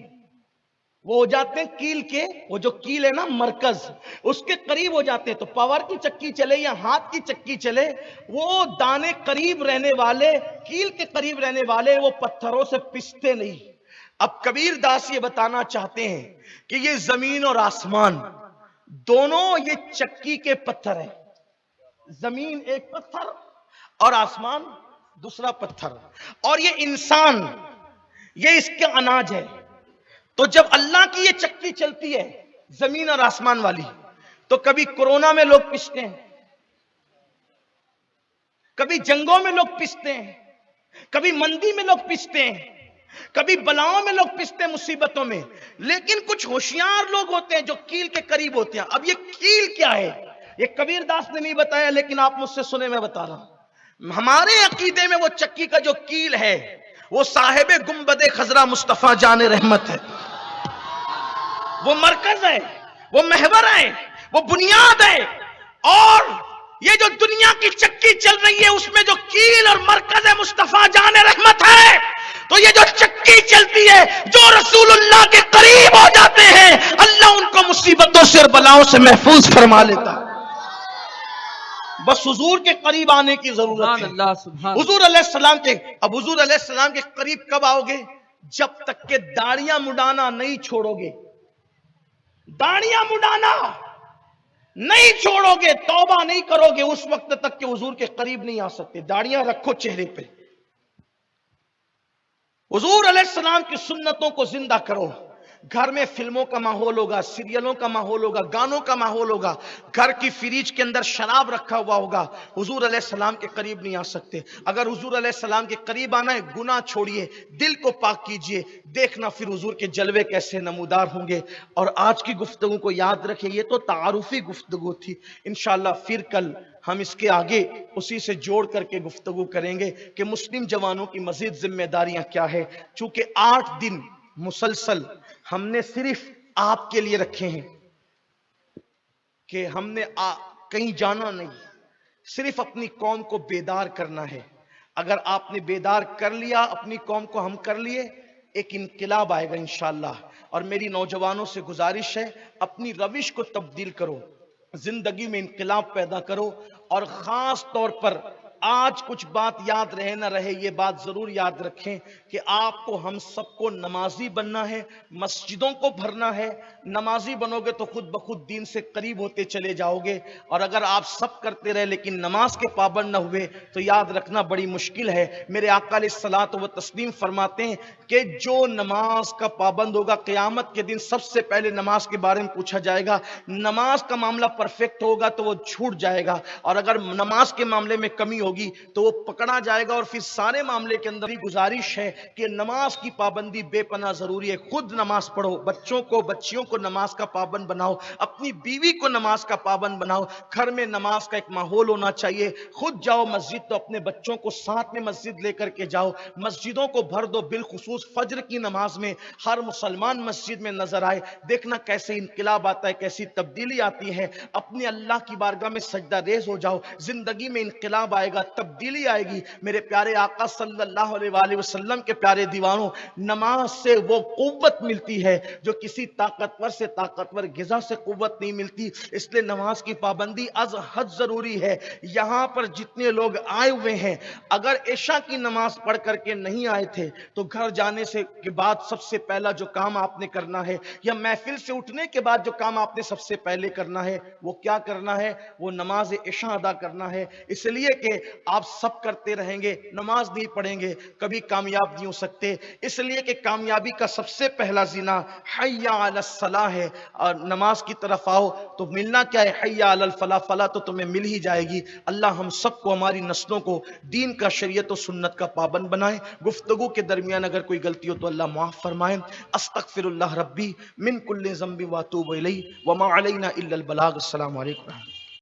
وہ ہو جاتے ہیں کیل کے، وہ جو کیل ہے نا مرکز، اس کے قریب ہو جاتے ہیں۔ تو پاور کی چکی چلے یا ہاتھ کی چکی چلے، وہ دانے قریب رہنے والے، کیل کے قریب رہنے والے، وہ پتھروں سے پستے نہیں۔ اب کبیر داس یہ بتانا چاہتے ہیں کہ یہ زمین اور آسمان دونوں یہ چکی کے پتھر ہیں، زمین ایک پتھر اور آسمان دوسرا پتھر، اور یہ انسان، یہ اس کا اناج ہے۔ تو جب اللہ کی یہ چکی چلتی ہے زمین اور آسمان والی، تو کبھی کورونا میں لوگ پستے ہیں، کبھی جنگوں میں لوگ پستے ہیں، کبھی مندی میں لوگ پستے ہیں، کبھی بلاؤں میں لوگ پستے ہیں، مصیبتوں میں۔ لیکن کچھ ہوشیار لوگ ہوتے ہیں جو کیل کے قریب ہوتے ہیں۔ اب یہ کیل کیا ہے یہ کبیر داس نے نہیں بتایا، لیکن آپ مجھ سے سنیں، میں بتا رہا ہوں۔ ہمارے عقیدے میں وہ چکی کا جو کیل ہے وہ صاحب گنبد خضرا مصطفیٰ جان رحمت ہے، وہ مرکز ہے، وہ محور ہے، وہ بنیاد ہے۔ اور یہ جو دنیا کی چکی چل رہی ہے اس میں جو کیل اور مرکز ہے مصطفیٰ جان رحمت ہے۔ تو یہ جو چکی چلتی ہے، جو رسول اللہ کے قریب ہو جاتے ہیں، اللہ ان کو مصیبتوں سے اور بلاؤں سے محفوظ فرما لیتا ہے۔ بس حضور کے قریب آنے کی ضرورت ہے۔ حضور علیہ السلام کے، اب حضور علیہ السلام کے قریب کب آؤ گے؟ جب تک کہ داڑیاں مڈانا نہیں چھوڑو گے، داڑیاں مڈانا نہیں چھوڑو گے، توبہ نہیں کرو گے، اس وقت تک کہ حضور کے قریب نہیں آ سکتے۔ داڑیاں رکھو چہرے پہ، حضور علیہ السلام کی سنتوں کو زندہ کرو، گھر میں فلموں کا ماحول ہوگا، سیریلوں کا ماحول ہوگا، گانوں کا ماحول ہوگا، گھر کی فریج کے اندر شراب رکھا ہوا ہوگا، حضور علیہ السلام کے قریب نہیں آ سکتے۔ اگر حضور علیہ السلام کے قریب آنا ہے، گناہ چھوڑیے، دل کو پاک کیجئے، دیکھنا پھر حضور کے جلوے کیسے نمودار ہوں گے۔ اور آج کی گفتگو کو یاد رکھیں، یہ تو تعارفی گفتگو تھی، انشاءاللہ پھر کل ہم اس کے آگے اسی سے جوڑ کر کے گفتگو کریں گے کہ مسلم جوانوں کی مزید ذمہ داریاں کیا ہے۔ چونکہ 8 دن مسلسل ہم نے صرف آپ کے لیے رکھے ہیں کہ ہم نے کہیں جانا نہیں، صرف اپنی قوم کو بیدار کرنا ہے۔ اگر آپ نے بیدار کر لیا، اپنی قوم کو ہم کر لیے، ایک انقلاب آئے گا انشاءاللہ۔ اور میری نوجوانوں سے گزارش ہے، اپنی روش کو تبدیل کرو، زندگی میں انقلاب پیدا کرو۔ اور خاص طور پر آج کچھ بات یاد رہے نہ رہے، یہ بات ضرور یاد رکھیں کہ آپ کو، ہم سب کو نمازی بننا ہے، مسجدوں کو بھرنا ہے۔ نمازی بنو گے تو خود بخود دین سے قریب ہوتے چلے جاؤ گے، اور اگر آپ سب کرتے رہے لیکن نماز کے پابند نہ ہوئے تو یاد رکھنا بڑی مشکل ہے۔ میرے آقا علیہ الصلوۃ والتسلیم فرماتے ہیں کہ جو نماز کا پابند ہوگا، قیامت کے دن سب سے پہلے نماز کے بارے میں پوچھا جائے گا۔ نماز کا معاملہ پرفیکٹ ہوگا تو وہ چھوٹ جائے گا، اور اگر نماز کے معاملے میں کمی ہوگی تو وہ پکڑا جائے گا۔ اور پھر سارے معاملے کے اندر بھی گزارش ہے کہ نماز کی پابندی بے پناہ ضروری ہے۔ خود نماز پڑھو، بچیوں کو نماز کا پابند بناؤ، اپنی بیوی کو نماز کا پابند بناؤ۔ گھر میں نماز کا ایک ماحول ہونا چاہیے۔ خود جاؤ مسجد تو اپنے بچوں کو ساتھ میں مسجد لے کر کے جاؤ، مسجدوں کو بھر دو، بالخصوص فجر کی نماز میں ہر مسلمان مسجد میں نظر آئے۔ دیکھنا کیسے انقلاب آتا ہے، کیسی تبدیلی آتی ہے۔ اپنے اللہ کی بارگاہ میں سجدہ ریز ہو جاؤ، زندگی میں انقلاب آئے گا، تبدیلی آئے گی۔ میرے پیارے آقا صلی اللہ علیہ وآلہ وسلم کے پیارے دیوانوں، نماز سے وہ قوت ملتی ہے جو کسی طاقتور سے طاقتور غذا سے قوت نہیں ملتی۔ اس لیے نماز کی پابندی از حد ضروری ہے۔ یہاں پر جتنے لوگ آئے ہوئے ہیں، اگر عشاء کی نماز پڑھ کر کے نہیں آئے تھے تو گھر جانے سے کے بعد سب سے پہلا جو کام آپ نے کرنا ہے، یا محفل سے اٹھنے کے بعد جو کام آپ نے سب سے پہلے کرنا ہے، وہ کیا کرنا ہے؟ وہ نماز عشاء ادا کرنا ہے۔ اس لیے کہ آپ سب کرتے رہیں گے، نماز نہیں پڑھیں گے، کبھی کامیاب نہیں ہو سکتے۔ اس لیے کہ کامیابی کا سب سے پہلا زینہ حی علی الصلاح ہے، اور نماز کی طرف آؤ تو ملنا کیا ہے؟ حی علی الفلاح، فلاح تو تمہیں مل ہی جائے گی۔ اللہ ہم سب کو، ہماری نسلوں کو دین کا، شریعت و سنت کا پابند بنائے۔ گفتگو کے درمیان اگر کوئی غلطی ہو تو اللہ معاف فرمائے۔ استغفر اللہ ربی من کل ذنب واتوب الیہ وما علینا الا البلاغ۔ السلام علیکم۔